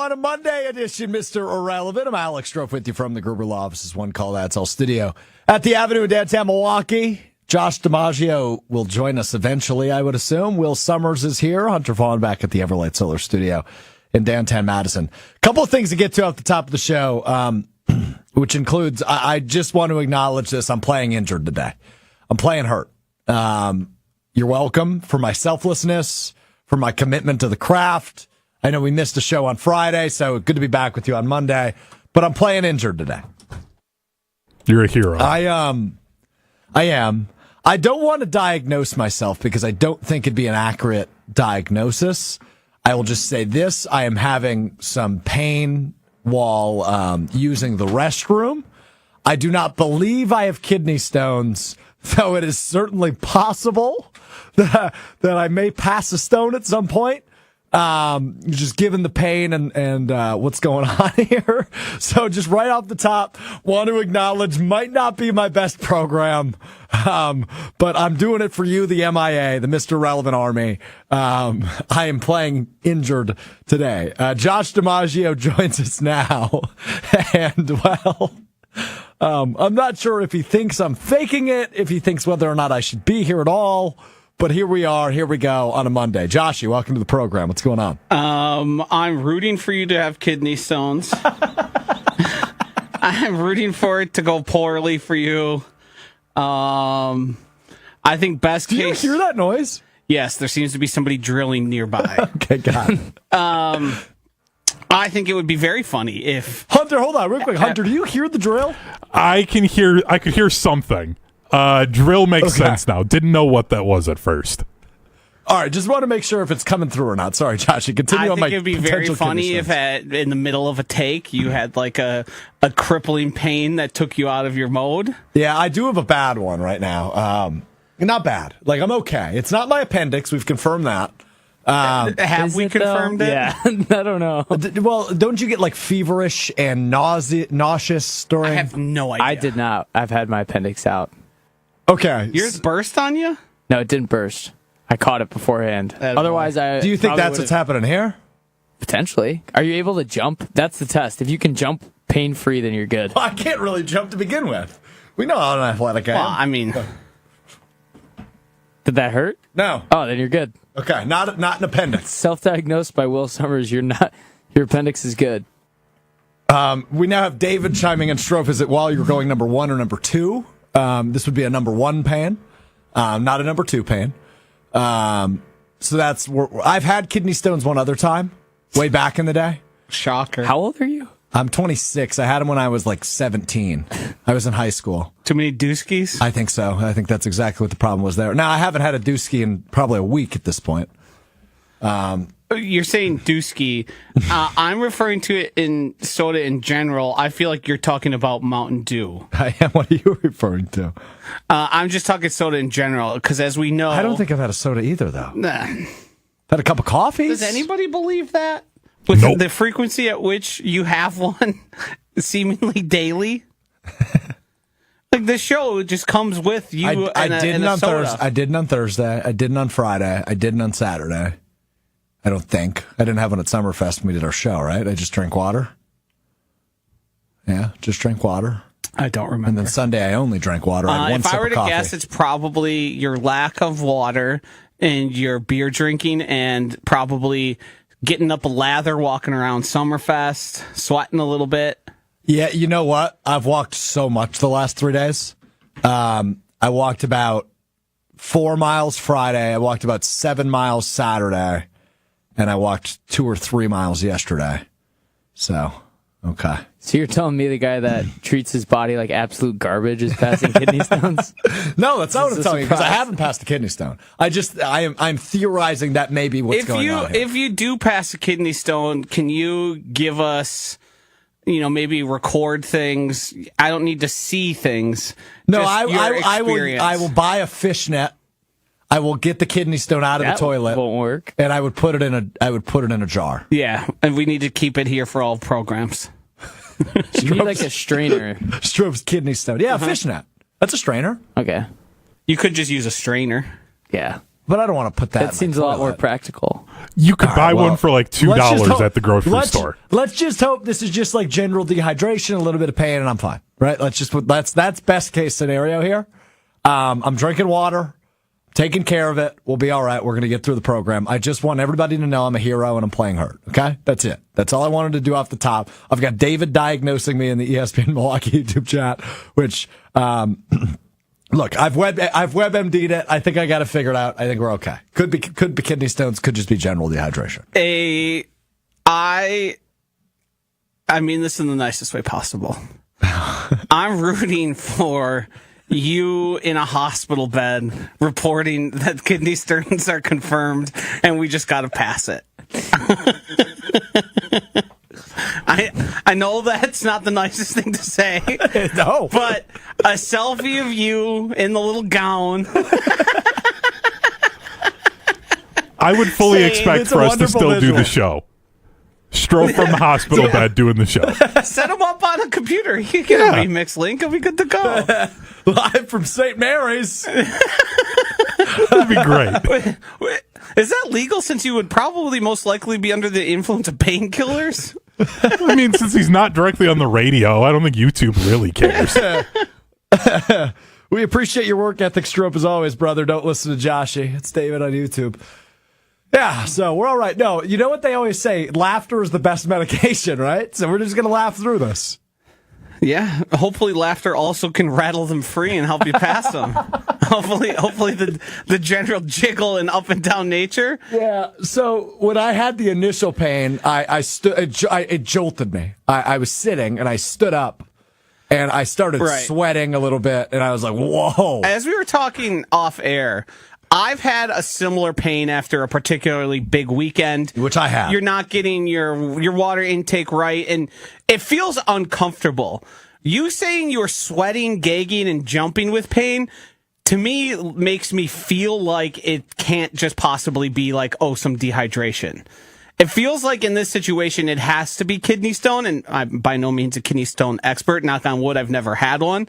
on a Monday edition, Mr. Irrelevant. I'm Alex Strouf with you from the Gruber Law Office's One Call That's All studio at the Avenue in downtown Milwaukee. Josh DiMaggio will join us eventually, I would assume. Will Sommers is here. Hunter Vaughn back at the Everlight Solar Studio in downtown Madison. A couple of things to get to off the top of the show, which includes, I just want to acknowledge this. I'm playing injured today. I'm playing hurt. You're welcome for my selflessness, for my commitment to the craft. I know we missed a show on Friday, so good to be back with you on Monday. But I'm playing injured today. You're a hero. I am. I don't want to diagnose myself because I don't think it'd be an accurate diagnosis. I will just say this. I am having some pain while using the restroom. I do not believe I have kidney stones, though it is certainly possible that I may pass a stone at some point. Just given the pain and what's going on here. So just right off the top, want to acknowledge might not be my best program. But I'm doing it for you, the MIA, the Mr. Relevant Army. I am playing injured today. Josh DiMaggio joins us now. And well, I'm not sure if he thinks I'm faking it, if he thinks whether or not I should be here at all. But here we are. Here we go on a Monday. Joshy, welcome to the program. What's going on? I'm rooting for you to have kidney stones. I'm rooting for it to go poorly for you. I think best case. Do you hear that noise? Yes, there seems to be somebody drilling nearby. Okay, got it. I think it would be very funny if Hunter, hold on real quick. Hunter, do you hear the drill? I could hear something. Drill makes sense now. Didn't know what that was at first. All right, just want to make sure if it's coming through or not. Sorry, Josh. You continue on my. I think it'd be very funny if in the middle of a take you had like a crippling pain that took you out of your mode. Yeah, I do have a bad one right now. Not bad. Like I'm okay. It's not my appendix. We've confirmed that. Have we confirmed it? Yeah, I don't know. Well, don't you get like feverish and nauseous during? I have no idea. I did not. I've had my appendix out. Okay. Yours burst on you? No, it didn't burst. I caught it beforehand. Otherwise, I. Do you think probably that's what's happening here? Potentially. Are you able to jump? That's the test. If you can jump pain-free, then you're good. Well, I can't really jump to begin with. We know how an athletic I am. Well, I mean, Did that hurt? No. Oh, then you're good. Okay, not an appendix. Self-diagnosed by Will Sommers. You're not. Your appendix is good. We now have David chiming in. Strouf, is it while you're going number one or number two? This would be a number one pan, not a number two pan. So that's where I've had kidney stones one other time, way back in the day. shocker. How old are you? I'm 26. I had them when I was like 17. I was in high school. Too many dooskies? I think so. I think that's exactly what the problem was there. Now, I haven't had a dooski in probably a week at this point. You're saying dooski. I'm referring to it in soda in general. I feel like you're talking about Mountain Dew. I am. What are you referring to? I'm just talking soda in general, because as we know... I don't think I've had a soda either, though. Nah. Had a cup of coffee? Does anybody believe that? With Nope. the frequency at which you have one seemingly daily? Like, the show just comes with you I and a didn't on soda. Thursday. I didn't on Thursday. I didn't on Friday. I didn't on Saturday. I don't think. I didn't have one at Summerfest when we did our show, right? I just drank water. Yeah, just drank water. I don't remember. And then Sunday, I only drank water. I had one if sip I were of to coffee. guess, it's probably your lack of water and your beer drinking and probably getting up a lather, walking around Summerfest, sweating a little bit. Yeah, you know what? I've walked so much the last 3 days. I walked about 4 miles Friday. I walked about 7 miles Saturday. And I walked 2 or 3 miles yesterday. So, okay. So you're telling me the guy that treats his body like absolute garbage is passing kidney stones? No, that's not what I'm This is a telling you, because I surprise. haven't passed a kidney stone. I'm theorizing that may be what's going on here. If you do pass a kidney stone, can you give us, maybe record things? I don't need to see things. No, Just your I experience. will buy a fishnet. I will get the kidney stone out of That the toilet. won't work. And I would put it in a jar. Yeah, and we need to keep it here for all programs. You need like a strainer. Strouf's kidney stone. Yeah, a fishnet. That's a strainer. Okay. You could just use a strainer. Yeah. But I don't want to put that. That seems a lot more practical. You could buy well, one for like $2 at the grocery store. Let's just hope this is just like general dehydration, a little bit of pain, and I'm fine. Right? That's best case scenario here. I'm drinking water, taking care of it. We'll be all right. We're going to get through the program. I just want everybody to know I'm a hero and I'm playing hurt. Okay? That's it. That's all I wanted to do off the top. I've got David diagnosing me in the ESPN Milwaukee YouTube chat, which, look, I've WebMD'd it. I think I got it figured out. I think we're okay. Could be kidney stones. Could just be general dehydration. I mean this in the nicest way possible. I'm rooting for you in a hospital bed reporting that kidney stones are confirmed and we just got to pass it. I know that's not the nicest thing to say. No. But a selfie of you in the little gown. I would fully expect it's for a us to still wonderful do the show. Strouf from the hospital bed doing the show. Set him up on a computer. You get a remix link and we good to go. Live from St. Mary's. That'd be great. Wait, is that legal since you would probably most likely be under the influence of painkillers? I mean, since he's not directly on the radio, I don't think YouTube really cares. We appreciate your work ethic, Strouf, as always, brother. Don't listen to Joshy. It's David on YouTube. Yeah, so we're all right. No, you know what they always say? Laughter is the best medication, right? So we're just going to laugh through this. Yeah, hopefully laughter also can rattle them free and help you pass them. hopefully the general jiggle and up and down nature. Yeah, so when I had the initial pain, it jolted me. I was sitting and I stood up and I started sweating a little bit and I was like, whoa. As we were talking off air, I've had a similar pain after a particularly big weekend. Which I have. You're not getting your water intake right, and it feels uncomfortable. You saying you're sweating, gagging, and jumping with pain, to me, makes me feel like it can't just possibly be like, some dehydration. It feels like in this situation, it has to be kidney stone, and I'm by no means a kidney stone expert. Knock on wood, I've never had one.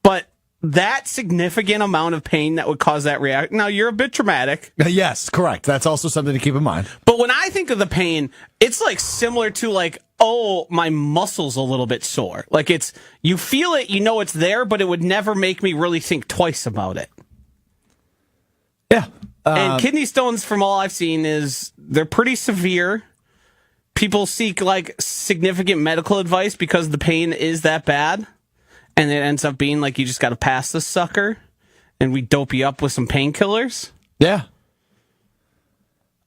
But that significant amount of pain that would cause that reaction. Now, you're a bit traumatic. Yes, correct. That's also something to keep in mind. But when I think of the pain, it's like similar to like, my muscle's a little bit sore. Like you feel it, you know it's there, but it would never make me really think twice about it. Yeah. And kidney stones, from all I've seen, they're pretty severe. People seek like significant medical advice because the pain is that bad. And it ends up being like you just got to pass this sucker, and we dope you up with some painkillers. Yeah,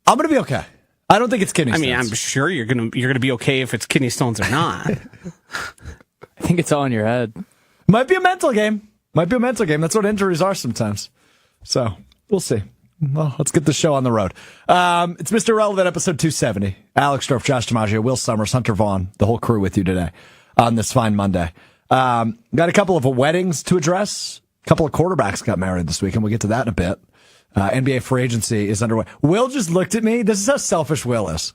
I'm gonna be okay. I don't think it's kidney stones. I mean, I'm sure you're gonna be okay if it's kidney stones or not. I think it's all in your head. Might be a mental game. That's what injuries are sometimes. So we'll see. Well, let's get the show on the road. It's Mr. Irrelevant, episode 270. Alex Strouf, Josh DiMaggio, Will Sommers, Hunter Vaughn, the whole crew with you today on this fine Monday. Got a couple of weddings to address. A couple of quarterbacks got married this weekend. We'll get to that in a bit. NBA free agency is underway. Will just looked at me. This is how selfish Will is.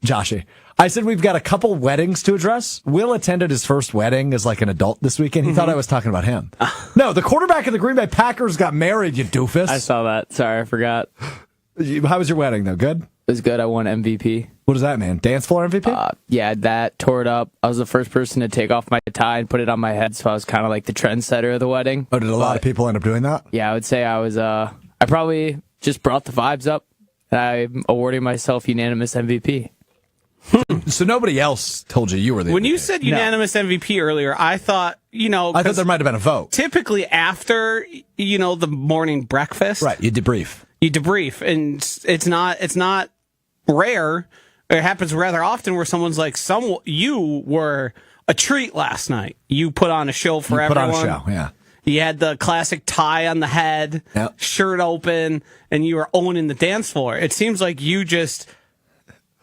Joshy. I said we've got a couple weddings to address. Will attended his first wedding as like an adult this weekend. He thought I was talking about him. No, the quarterback of the Green Bay Packers got married, you doofus. I saw that. Sorry, I forgot. How was your wedding, though? Good? It was good. I won MVP. What does that mean? Dance floor MVP? Yeah, that tore it up. I was the first person to take off my tie and put it on my head, so I was kind of like the trendsetter of the wedding. Oh, did a lot of people end up doing that? Yeah, I would say I was, I probably just brought the vibes up. I'm awarding myself unanimous MVP. So nobody else told you were the When MVP. you said unanimous MVP earlier, I thought, I thought there might have been a vote. Typically after, the morning breakfast. Right, you debrief. And it's not rare. It happens rather often where someone's like, you were a treat last night. You put on a show for everyone. Put on a show, yeah. You had the classic tie on the head, shirt open, and you were owning the dance floor. It seems like you just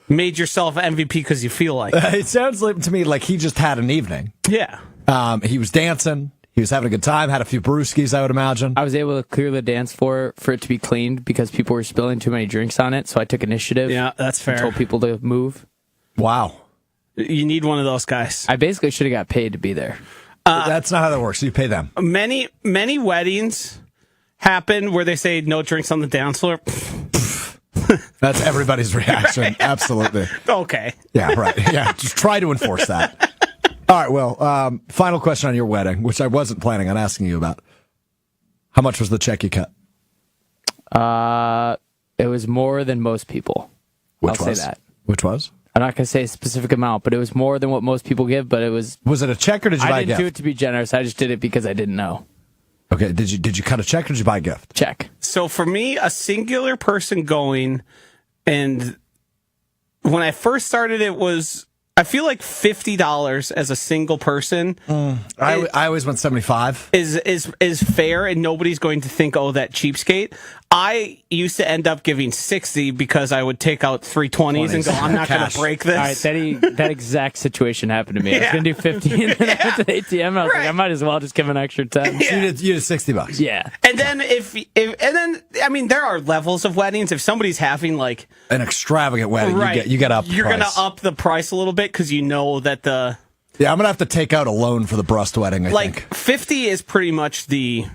made yourself MVP because you feel like it. It sounds to me like he just had an evening. Yeah. He was dancing. He was having a good time, had a few brewskis, I would imagine. I was able to clear the dance floor for it to be cleaned because people were spilling too many drinks on it, so I took initiative. Yeah, that's fair. Told people to move. Wow. You need one of those guys. I basically should have got paid to be there. That's not how that works. You pay them. Many weddings happen where they say no drinks on the dance floor? That's everybody's reaction. Right. Absolutely. Okay. Yeah, right. Yeah, just try to enforce that. All right, well, final question on your wedding, which I wasn't planning on asking you about. How much was the check you cut? It was more than most people. I'll say that. Which was? I'm not going to say a specific amount, but it was more than what most people give, but it was... Was it a check or did you buy a I didn't gift? do it to be generous. I just did it because I didn't know. Okay, did you cut a check or did you buy a gift? Check. So for me, a singular person going, and when I first started, it was, I feel like $50 as a single person I always went 75. is fair, and nobody's going to think, oh, that cheapskate. I used to end up giving 60 because I would take out 320s and go, I'm not going to break this. All right, that exact situation happened to me. I was going to do 50, and then I went to the ATM, and I was like, I might as well just give an extra 10. Yeah. You did $60. Yeah. And then I mean, there are levels of weddings. If somebody's having like An extravagant wedding, right, you get up. you're going to up the price a little bit because you know that the Yeah, I'm gonna have to take out a loan for the Brust wedding. I think 50 is pretty much the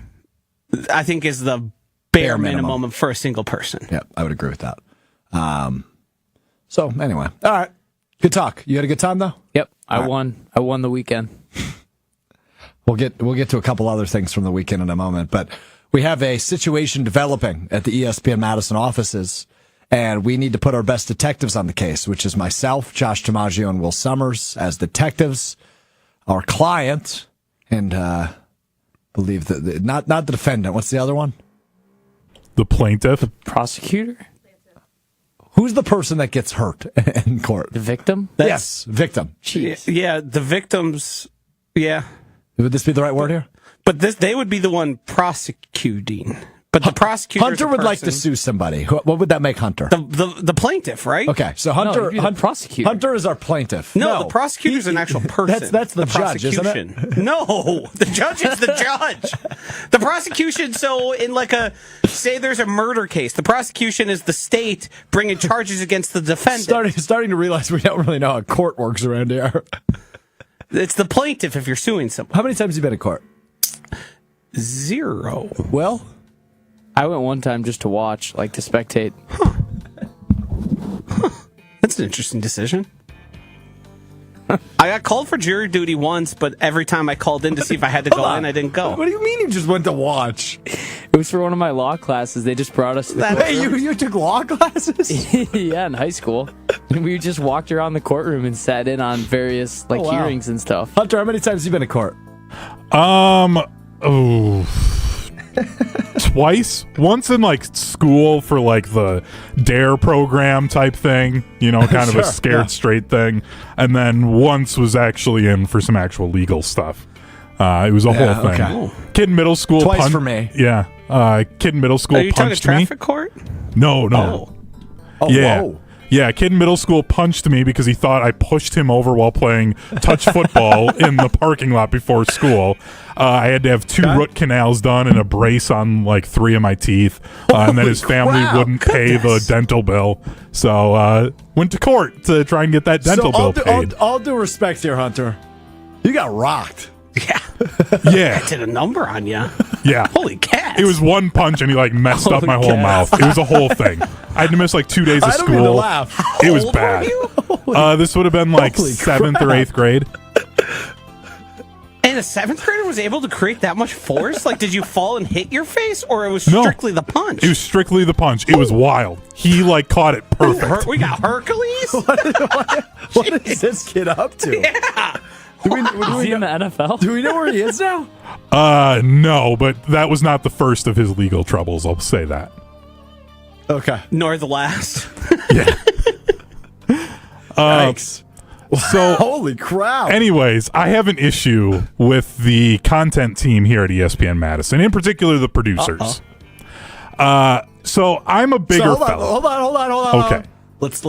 bare minimum for a single person. Yeah, I would agree with that. So anyway, all right, good talk. You had a good time though. Yep. I won the weekend. We'll get to a couple other things from the weekend in a moment, but we have a situation developing at the ESPN Madison offices, and we need to put our best detectives on the case, which is myself, Josh DiMaggio, and Will Sommers as detectives. Our client, and believe that not the defendant. What's the other one? The plaintiff. Prosecutor? Who's the person that gets hurt in court? The victim? Yes, victim. Jeez. Yeah, the victims. Yeah, Would this be the right word here? but they would be the one prosecuting. But the prosecutor, Hunter would like to sue somebody. What would that make Hunter? the plaintiff, right? Okay, so Hunter, it'd be the prosecutor. Hunter is our plaintiff. No, the prosecutor's an actual person. That's the judge, isn't it? prosecution. No, the judge is the judge. The prosecution, so in say there's a murder case, the prosecution is the state bringing charges against the defendant. Starting to realize we don't really know how court works around here. It's the plaintiff if you're suing someone. How many times have you been in court? 0. Well, I went one time just to watch, like to spectate. That's an interesting decision. I got called for jury duty once, but every time I called in to see if I had to go in, I didn't go. what do you mean you just went to watch? It was for one of my law classes. They just brought us to the Hey, you took law classes? yeah, in high school. And we just walked around the courtroom and sat in on various wow. hearings and stuff. Hunter, how many times have you been in court? Twice. Once in school for the DARE program type thing, kind of a scared straight thing, and then once was actually in for some actual legal stuff. It was a whole thing. Okay. Kid in middle school. Twice for me. Yeah. Kid in middle school Are you talking punched me. traffic court? No. Oh, Yeah. whoa. Yeah, a kid in middle school punched me because he thought I pushed him over while playing touch football in the parking lot before school. I had to have 2 root canals done and a brace on 3 of my teeth. And then his family crap, wouldn't pay the dental bill. So went to court to try and get that dental bill paid. All due respect here, Hunter. You got rocked. Yeah. Yeah. Did a number on you. Yeah. Holy cat. It was one punch and he messed up my whole mouth. It was a whole thing. I had to miss 2 days of I school. don't mean to laugh. It was old were bad. you? This would have been Holy 7th or crap. 8th grade. And a 7th grader was able to create that much force? Did you fall and hit your face, or it was strictly the punch? It was strictly the punch. It was wild. He caught it perfect. We got Hercules? What is this kid up to? Yeah. Is he in the NFL? Do we know where he is now? No, but that was not the first of his legal troubles. I'll say that. Okay. Nor the last. Thanks. So, Holy crap. anyways, I have an issue with the content team here at ESPN Madison, in particular the producers. So I'm a bigger fella. Hold on. Okay. Let's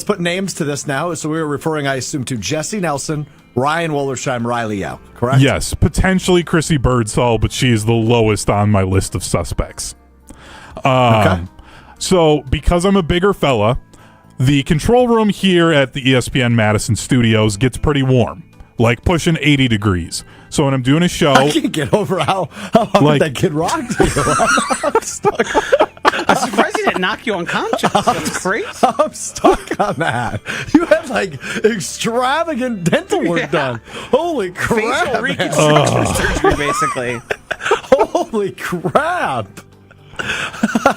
put names to this now. So we were referring, I assume, to Jesse Nelson, Ryan Wollersheim, Riley Yao, correct? Yes, potentially Chrissy Birdsall, but she is the lowest on my list of suspects. Okay. So because I'm a bigger fella, the control room here at the ESPN Madison studios gets pretty warm. like pushing 80 degrees. So when I'm doing a show, I can't get over how hard Like- that kid rocked you. I'm stuck. I'm surprised he didn't knock you unconscious. That's crazy. I'm stuck on that. You had like extravagant dental work done. Holy crap! Facial man. reconstruction surgery, basically. Holy crap!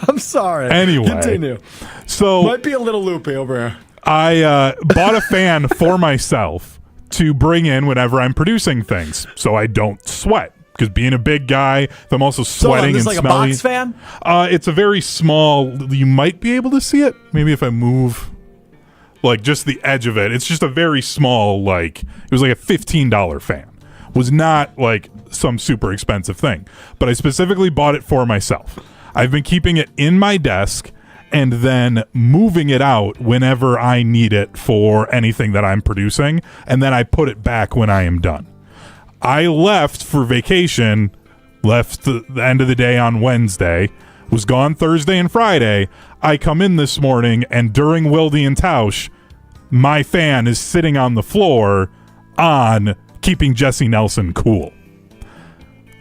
I'm sorry. Anyway. Continue. so Might be a little loopy over here. I bought a fan for myself to bring in whenever I'm producing things, so I don't sweat. Because being a big guy, if I'm also sweating this and is like smelly. a box fan? It's a very small. You might be able to see it. Maybe if I move, like just the edge of it. It's just a very small. Like it was like a $15 fan. Was not like some super expensive thing. But I specifically bought it for myself. I've been keeping it in my desk and then moving it out whenever I need it for anything that I'm producing, and then I put it back when I am done. I left for vacation, left the end of the day on Wednesday, was gone Thursday and Friday. I come in this morning, and during Wildy and Tausch, my fan is sitting on the floor on keeping Jesse Nelson cool.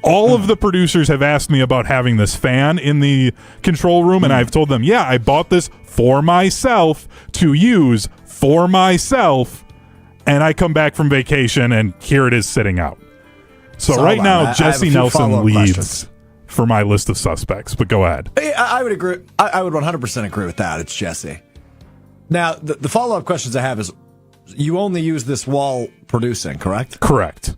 All of the producers have asked me about having this fan in the control room, and I've told them, yeah, I bought this for myself to use for myself, and I come back from vacation, and here it is sitting out. So hold right on. now, I have Jesse a few Nelson follow-up leads questions. for my list of suspects, but go ahead. I would agree. I would 100% agree with that. It's Jesse. Now, the follow-up questions I have is, you only use this while producing, correct? Correct.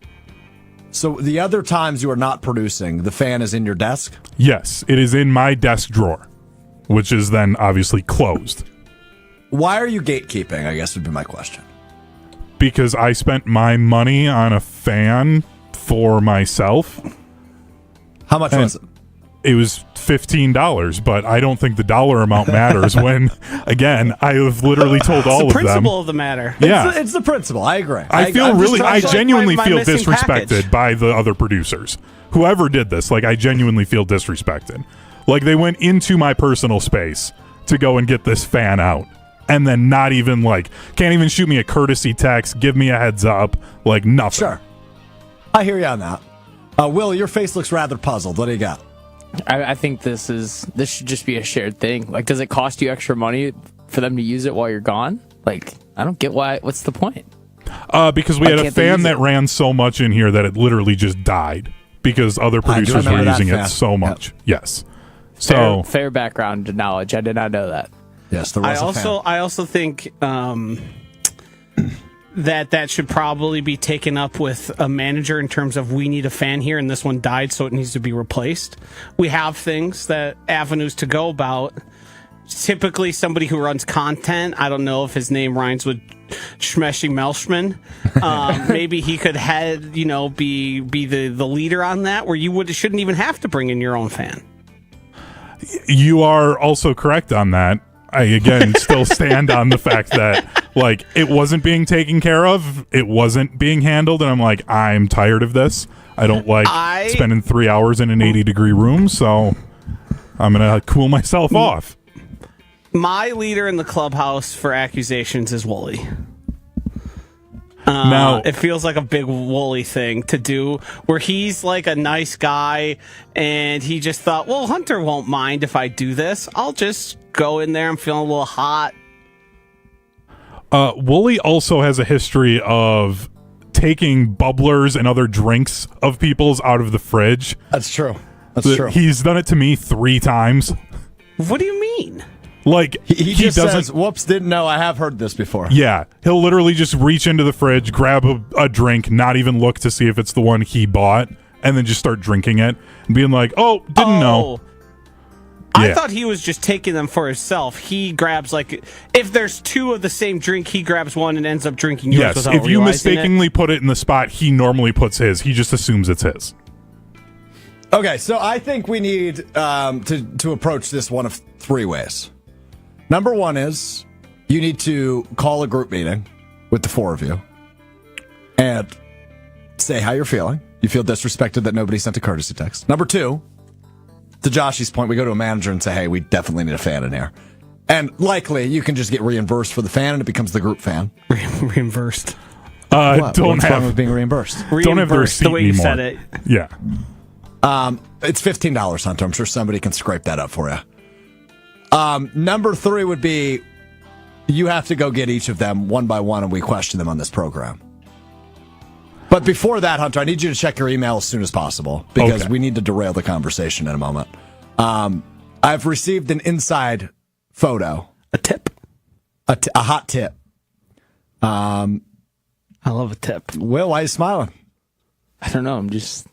So the other times you are not producing, the fan is in your desk? Yes, it is in my desk drawer, which is then obviously closed. Why are you gatekeeping, I guess would be my question. Because I spent my money on a fan for myself. How much was it? It was $15, but I don't think the dollar amount matters when, again, I have literally told all The of them. principle of the matter. Yeah. It's the principle. I agree. I feel I'm just really, trying I to- genuinely my feel missing disrespected package. by the other producers. Whoever did this, like, I genuinely feel disrespected. Like, they went into my personal space to go and get this fan out. And then not even, like, can't even shoot me a courtesy text, give me a heads up, like, nothing. Sure. I hear you on that. Will, your face looks rather puzzled. What do you got? I think this should just be a shared thing. Like, does it cost you extra money for them to use it while you're gone? Like, I don't get why. What's the point? Because we Why had a can't they fan use that it? ran so much in here that it literally just died because other producers were remember that using it fan. so much. Yes. Fair, So fair background knowledge. I did not know that. Yes, there was a fan. I also think that should probably be taken up with a manager in terms of, we need a fan here and this one died, so it needs to be replaced. We have avenues to go about. Typically somebody who runs content, I don't know if his name rhymes with Schmeshy Melshman. Maybe he could be the leader on that, where you shouldn't even have to bring in your own fan. you are also correct on that. I, again, still stand on the fact that, like, it wasn't being taken care of. It wasn't being handled. And I'm like, I'm tired of this. I don't like spending 3 hours in an 80-degree room. So I'm going to cool myself off. My leader in the clubhouse for accusations is Wooly. Now, It feels like a big Wooly thing to do, where he's like a nice guy and he just thought, well, Hunter won't mind if I do this. I'll just go in there. I'm feeling a little hot. Wooly also has a history of taking bubblers and other drinks of people's out of the fridge. That's true. That's true. He's done it to me 3 times. What do you mean? Like, He just doesn't. says, whoops, didn't know. I have heard this before. Yeah, he'll literally just reach into the fridge, grab a drink, not even look to see if it's the one he bought, and then just start drinking it and being like, "Oh, didn't know." I Yeah. thought he was just taking them for himself. He grabs, like, if there's 2 of the same drink, he grabs one and ends up drinking yours Yes, without if you realizing mistakenly put it in the spot he normally puts his, he just assumes it's his. Okay, so I think we need to approach this one of 3 ways. Number 1 is you need to call a group meeting with the 4 of you and say how you're feeling. You feel disrespected that nobody sent a courtesy text. Number 2, to Joshy's point, we go to a manager and say, hey, we definitely need a fan in here. And likely you can just get reimbursed for the fan and it becomes the group fan. Reimbursed. What's Don't wrong have with being reimbursed? don't have the Reimbursed, receipt the way you anymore. said it. Yeah. It's $15, Hunter. I'm sure somebody can scrape that up for you. Number 3 would be you have to go get each of them one by one, and we question them on this program. But before that, Hunter, I need you to check your email as soon as possible because Okay. we need to derail the conversation in a moment. I've received an inside photo, A tip. a hot tip. I love a tip. Will, why are you smiling? I don't know. I'm just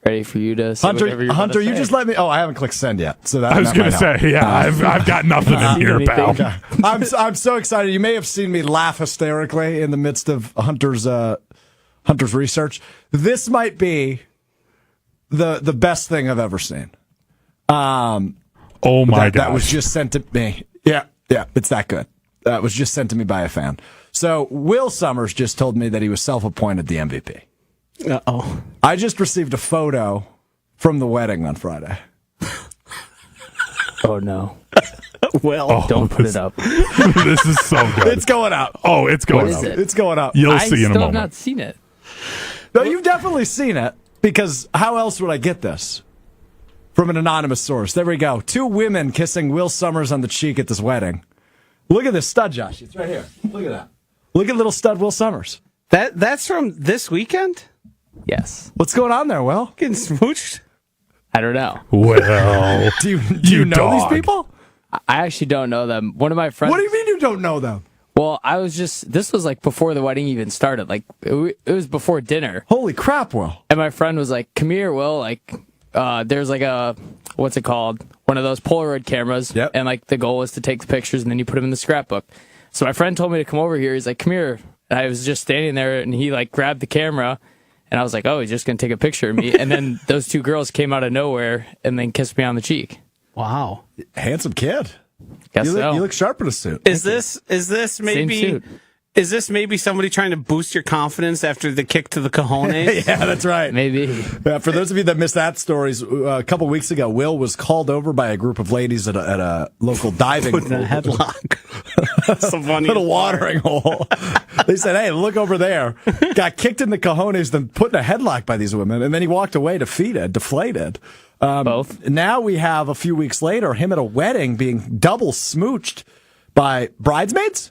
ready for you to say whatever you're Hunter, gonna you say. just let me. Oh, I haven't clicked send yet. So that I was going to might help. say, yeah, I've got nothing in here, anything. pal. Okay. I'm so excited. You may have seen me laugh hysterically in the midst of Hunter's research. This might be the best thing I've ever seen. Oh my god. That was just sent to me. Yeah, it's that good. That was just sent to me by a fan. So Will Sommers just told me that he was self-appointed the MVP. Uh-oh. I just received a photo from the wedding on Friday. Oh no! Well, Don't put it up. This is so good. It's going up. Oh, it's going What is up. it? It's going up. You'll I see in a still have moment. not seen it. No, you've definitely seen it because how else would I get this? From an anonymous source. There we go. 2 women kissing Will Sommers on the cheek at this wedding. Look at this stud, Josh. It's right here. Look at that. Look at little stud Will Sommers. that's from this weekend? Yes. What's going on there, Will? Getting smooched? I don't know. Well, Do you You know dog. these people? I actually don't know them. One of my friends. What do you mean you don't know them? Well, this was like before the wedding even started. Like it was before dinner. Holy crap, Will. And my friend was like, "Come here, Will. Like, there's like a what's it called? One of those Polaroid cameras. Yep. And like the goal is to take the pictures and then you put them in the scrapbook. So my friend told me to come over here. He's like, "Come here." And I was just standing there, and he like grabbed the camera, and I was like, "Oh, he's just gonna take a picture of me." And then those 2 girls came out of nowhere and then kissed me on the cheek. Wow. Handsome kid. Guess You so. look sharp in a suit. Is this maybe suit. is this maybe somebody trying to boost your confidence after the kick to the cojones? Yeah, that's right. Maybe. For those of you that missed that stories, a couple weeks ago, Will was called over by a group of ladies at a local diving Put in a headlock. That's the funny at a watering hole. They said, "Hey, look over there." Got kicked in the cojones, then put in a headlock by these women, and then he walked away deflated. Both. Now we have a few weeks later him at a wedding being double smooched by bridesmaids.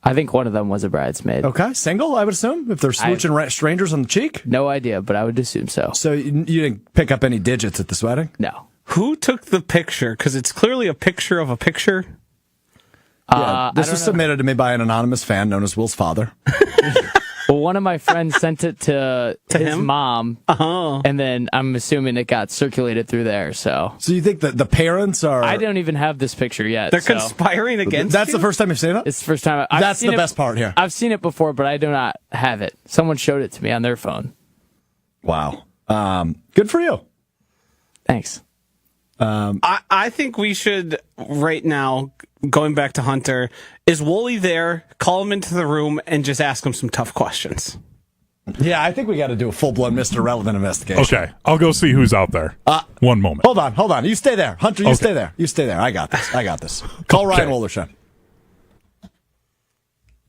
I think one of them was a bridesmaid. Okay, single, I would assume, if they're smooching strangers on the cheek. No idea, but I would assume so. So you didn't pick up any digits at this wedding? No. Who took the picture? Because it's clearly a picture of a picture. Yeah, this was submitted to me by an anonymous fan known as Will's father. Well, one of my friends sent it to his him? mom, and then I'm assuming it got circulated through there. So So you think that the parents are... I don't even have this picture yet. They're so conspiring against That's you? the first time you've seen it? It's the first time. I've That's seen the it- best part here. I've seen it before, but I do not have it. Someone showed it to me on their phone. Wow. Good for you. Thanks. I think we should, right now, going back to Hunter, is Wooly there? Call him into the room and just ask him some tough questions. Yeah, I think we got to do a full-blown Mr. Relevant investigation. okay, I'll go see who's out there. One moment. Hold on. You stay there. Hunter, you Okay. stay there. You stay there. I got this. Call Ryan Okay. Wollersheim.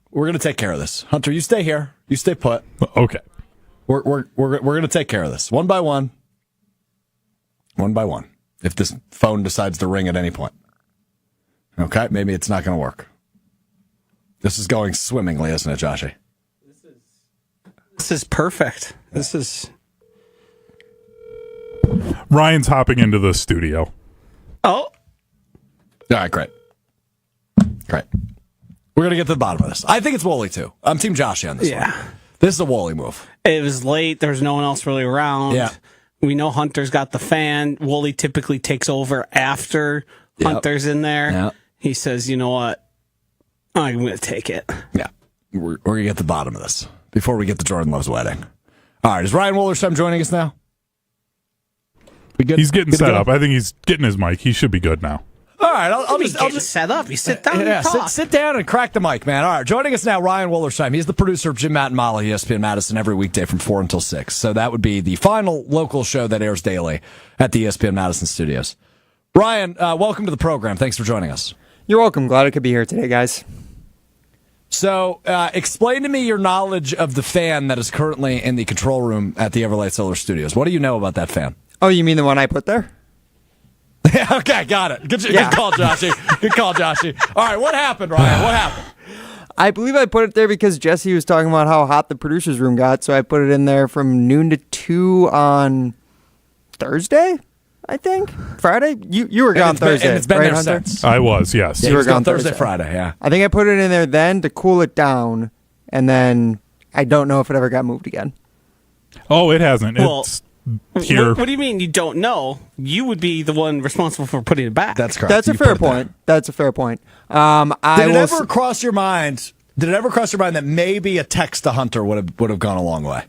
We're going to take care of this. Hunter, you stay here. You stay put. Okay. We're going to take care of this. One by one. One by one. If this phone decides to ring at any point. Okay? Maybe it's not going to work. This is going swimmingly, isn't it, Joshy? This is perfect. This is... Ryan's hopping into the studio. Oh, All right, great. Great. We're going to get to the bottom of this. I think it's Wooly, too. I'm Team Joshy on this one. yeah. This is a Wooly move. It was late. There was no one else really around. Yeah. We know Hunter's got the fan. Wooly typically takes over after Hunter's in there. Yep. He says, "You know what? I'm going to take it." Yeah. We're going to get to the bottom of this before we get to Jordan Love's wedding. All right. Is Ryan Wollersheim joining us now? We good? He's getting Good to set go? up. I think he's getting his mic. He should be good now. All right. I'll He's just set up. You sit down yeah, and talk. sit down and crack the mic, man. All right, joining us now, Ryan Wollersheim. He's the producer of Jim, Matt, and Molly, ESPN Madison, every weekday from 4 until 6. So that would be the final local show that airs daily at the ESPN Madison studios. Ryan, welcome to the program. Thanks for joining us. You're welcome. Glad I could be here today, guys. So, explain to me your knowledge of the fan that is currently in the control room at the Everlight Solar Studios. What do you know about that fan? Oh, you mean the one I put there? Okay, got it. Good call, Joshy. Good call, Joshy. All right, what happened, Ryan? What happened? I believe I put it there because Jesse was talking about how hot the producer's room got, so I put it in there from noon to 2 on Thursday, I think. Friday? You were gone Thursday, and it's been right, there Hunter? since. I was, yes. Yeah, You he were was gone gone Thursday, Thursday. Friday, yeah. I think I put it in there then to cool it down, and then I don't know if it ever got moved again. Oh, it hasn't. Well, It's here. What do you mean you don't know? You would be the one responsible for putting it back. That's correct. That's a You fair put it there. point. That's a fair point. Did it ever will cross your mind? Did it ever cross your mind that maybe a text to Hunter would have gone a long way?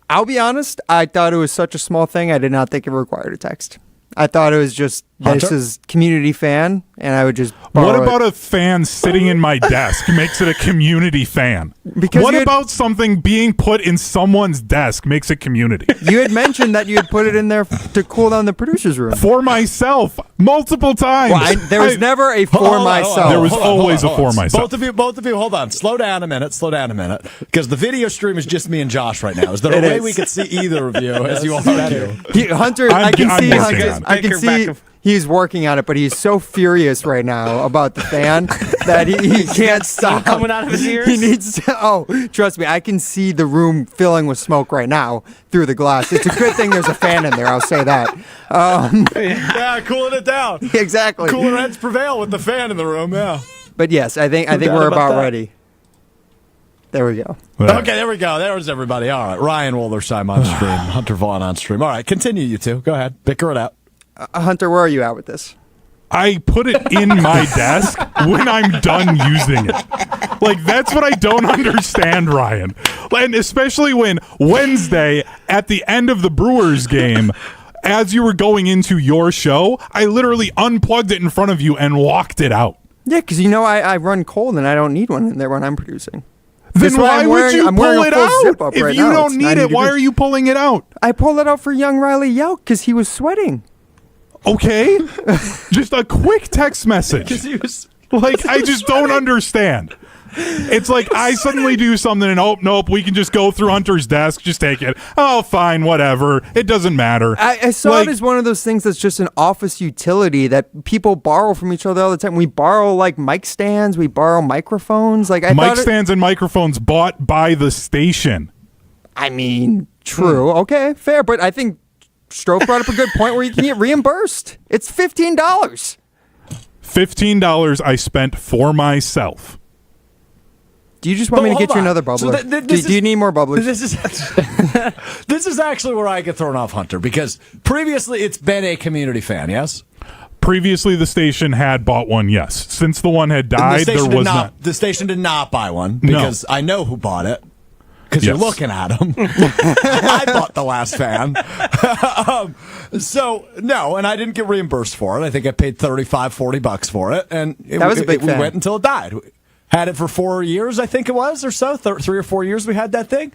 I'll be honest, I thought it was such a small thing, I did not think it required a text. I thought it was just, this Hunter? is community fan, and I would just borrow What about it. a fan sitting in my desk makes it a community fan? Because what you had- about something being put in someone's desk makes it community? You had mentioned that you had put it in there to cool down the producer's room. For myself, multiple times. Well, there was never a for Hold on, myself. There was hold on, always hold on, a for hold on. myself. Both of you, hold on. Slow down a minute. Because the video stream is just me and Josh right now. Is there a It way is. we could see either of you as you all do? Hunter, I'm I can see working Hunter. on it. I can Back see and- he's working on it, but he's so furious right now about the fan that he can't stop. coming out of his ears? He needs to. Oh, trust me, I can see the room filling with smoke right now through the glass. It's a good thing there's a fan in there. I'll say that. Yeah, cooling it down. Exactly. Cooler heads prevail with the fan in the room, yeah. But yes, I think doubt we're about about that. ready. There we go. Okay, there we go. There's everybody. All right. Ryan Wollersheim on stream. Hunter Vaughn on stream. All right, continue, you two. Go ahead. Bicker it out. Hunter, where are you at with this? I put it in my desk when I'm done using it. Like, that's what I don't understand, Ryan. And especially when Wednesday, at the end of the Brewers game, as you were going into your show, I literally unplugged it in front of you and walked it out. Yeah, because I run cold and I don't need one in there when I'm producing. Then That's why why I'm would wearing- you I'm wearing pull a it full zip out? up If right you now. don't It's need 90 it, why degrees. are you pulling it out? I pulled it out for young Riley Yout because he was sweating. Okay? Just a quick text message. Like, I just don't understand. It's like I suddenly do something and nope, we can just go through Hunter's desk, just take it. Oh, fine, whatever. It doesn't matter. I saw Like, it as one of those things that's just an office utility that people borrow from each other all the time. We borrow like mic stands, we borrow microphones. Like I mic thought stands and microphones bought by the station. I mean, true. Okay, fair. But I think Strouf brought up a good point where you can get reimbursed. It's $15. $15 I spent for myself. Do you just want me to Hold get you on. another So bubbler? this Do you need more bubblers? This is this is actually where I get thrown off, Hunter, because previously it's been a community fan, yes? Previously, the station had bought one, yes. Since the one had died, there was not. The station did not buy one because I know who bought it. Because you're Yes. looking at them. I bought the last fan. So, no, and I didn't get reimbursed for it. I think I paid $35-$40 for it. And That was a big we fan. went until it died. Had it for 4 years, I think it was, or so. 3 or 4 years we had that thing.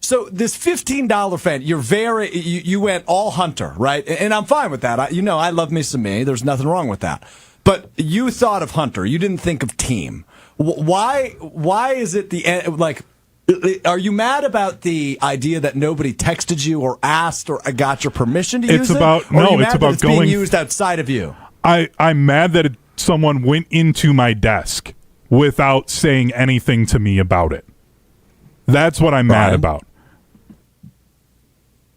So this $15 fan, you went all Hunter, right? And I'm fine with that. I love me some me. There's nothing wrong with that. But you thought of Hunter. You didn't think of team. Why is it the end? Like, are you mad about the idea that nobody texted you or asked or got your permission to use it? Or are you mad that it's being used outside of you? I'm mad that someone went into my desk without saying anything to me about it. That's what I'm mad about.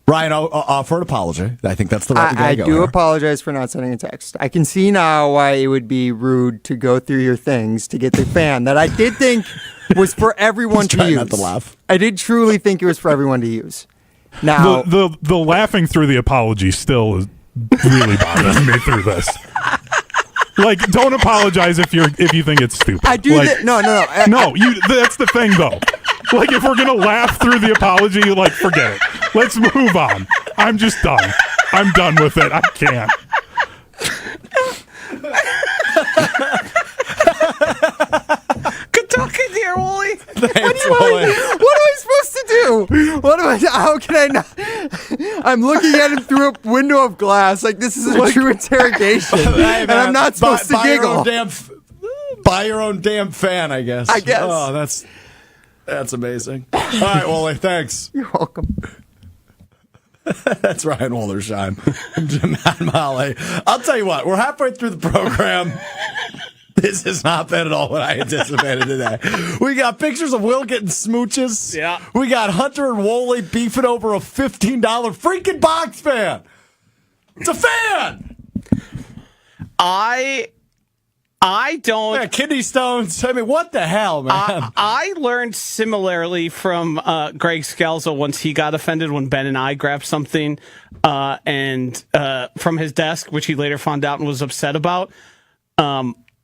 Ryan, I'll offer an apology. I think that's the right way I to go. do here. apologize for not sending a text. I can see now why it would be rude to go through your things to get the fan that I did think was for everyone to trying use. not to laugh. I did truly think it was for everyone to use. Now, The laughing through the apology still is really bothering me through this. Like, don't apologize if you think it's stupid. I do. Like, No. no, that's the thing though. Like, if we're gonna laugh through the apology, like, forget it. Let's move on. I'm just done. I'm done with it. I can't. Good talking to you, Wooly. Thanks, Wooly. What am I supposed to do? How can I not? I'm looking at him through a window of glass like this is a true interrogation, Hey, and man, I'm not supposed to buy your giggle. own damn Buy your own damn fan, I guess. I guess. Oh, that's amazing. All right, Wally, thanks. You're welcome. That's Ryan Woldersheim. Matt Molly. I'll tell you what, we're halfway through the program. This has not been at all what I anticipated today. We got pictures of Will getting smooches. Yeah. We got Hunter and Wooly beefing over a $15 freaking box fan. It's a fan. I don't. Yeah, kidney stones. I mean, what the hell, man? I learned similarly from Greg Scalzo once he got offended when Ben and I grabbed something and from his desk, which he later found out and was upset about.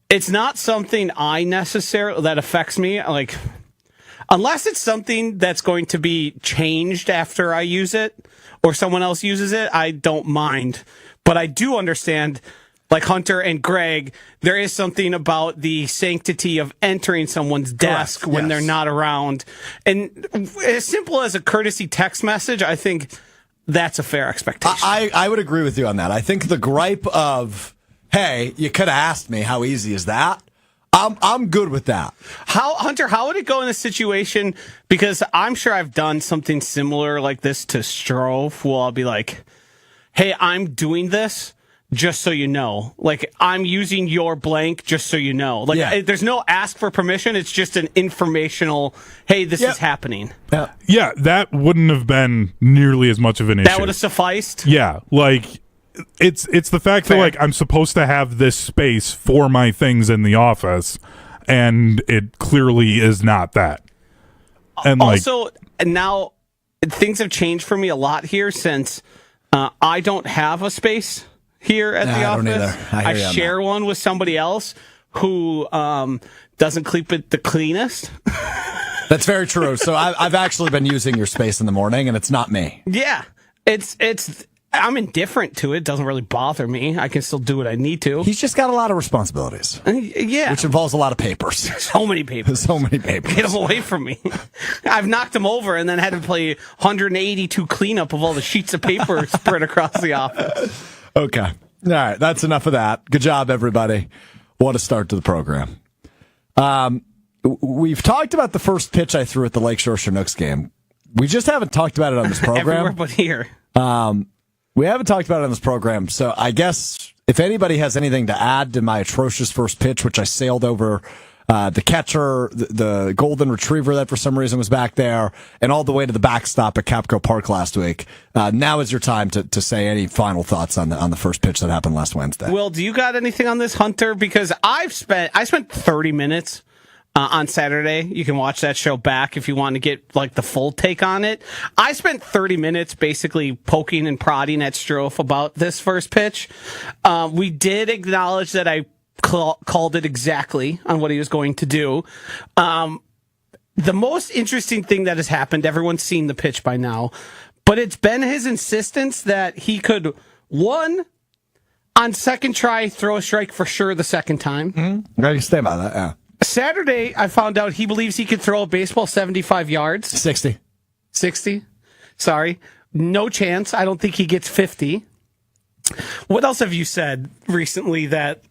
It's not something I necessarily that affects me. Like, unless it's something that's going to be changed after I use it or someone else uses it, I don't mind. But I do understand. Like Hunter and Greg, there is something about the sanctity of entering someone's desk Correct. when Yes. they're not around. And as simple as a courtesy text message, I think that's a fair expectation. I would agree with you on that. I think the gripe of, hey, you could have asked me, how easy is that? I'm good with that. Hunter, how would it go in a situation? Because I'm sure I've done something similar like this to Strouf, where I'll be like, hey, I'm doing this. Just so you know, like I'm using your blank, just so you know, like there's no ask for permission. It's just an informational, hey, this is happening. Yeah, that wouldn't have been nearly as much of an issue. That would have sufficed. Yeah, like it's the fact that like I'm supposed to have this space for my things in the office, and it clearly is not that. And also, now things have changed for me a lot here since I don't have a space here at the I don't office. either. I share one with somebody else who doesn't keep it the cleanest. That's very true. So I've actually been using your space in the morning, and it's not me. Yeah, it's. I'm indifferent to it. It doesn't really bother me. I can still do what I need to. He's just got a lot of responsibilities, Yeah, which involves a lot of papers. so many papers. So many papers. Get them away from me. I've knocked them over and then had to play 182 cleanup of all the sheets of paper spread across the office. Okay. All right. That's enough of that. Good job, everybody. What a start to the program. We've talked about the first pitch I threw at the Lakeshore Chinooks game. We just haven't talked about it on this program. Everywhere but here. We haven't talked about it on this program. So I guess if anybody has anything to add to my atrocious first pitch, which I sailed over the catcher, the golden retriever that for some reason was back there, and all the way to the backstop at Capco Park last week. Now is your time to say any final thoughts on the first pitch that happened last Wednesday. Will, do you got anything on this, Hunter? Because I spent 30 minutes on Saturday. You can watch that show back if you want to get like the full take on it. I spent 30 minutes basically poking and prodding at Strouf about this first pitch. We did acknowledge that I called it exactly on what he was going to do. The most interesting thing that has happened, everyone's seen the pitch by now, but it's been his insistence that he could, on second try, throw a strike for sure the second time. Mm-hmm. I can stay by that, yeah. Saturday, I found out he believes he could throw a baseball 75 yards. 60. 60? Sorry. No chance. I don't think he gets 50. What else have you said recently that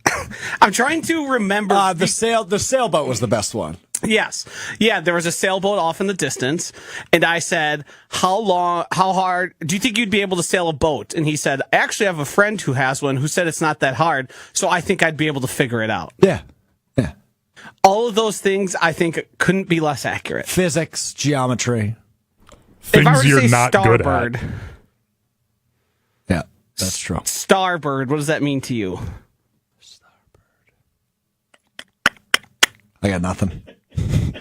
I'm trying to remember? The sailboat was the best one. Yes. Yeah, there was a sailboat off in the distance, and I said, how hard do you think you'd be able to sail a boat? And he said, I actually have a friend who has one who said it's not that hard, so I think I'd be able to figure it out. Yeah. Yeah. All of those things, I think, couldn't be less accurate. Physics, geometry. If I were things to you're say not good starboard, at. Yeah, that's true. Starboard, what does that mean to you? I got nothing.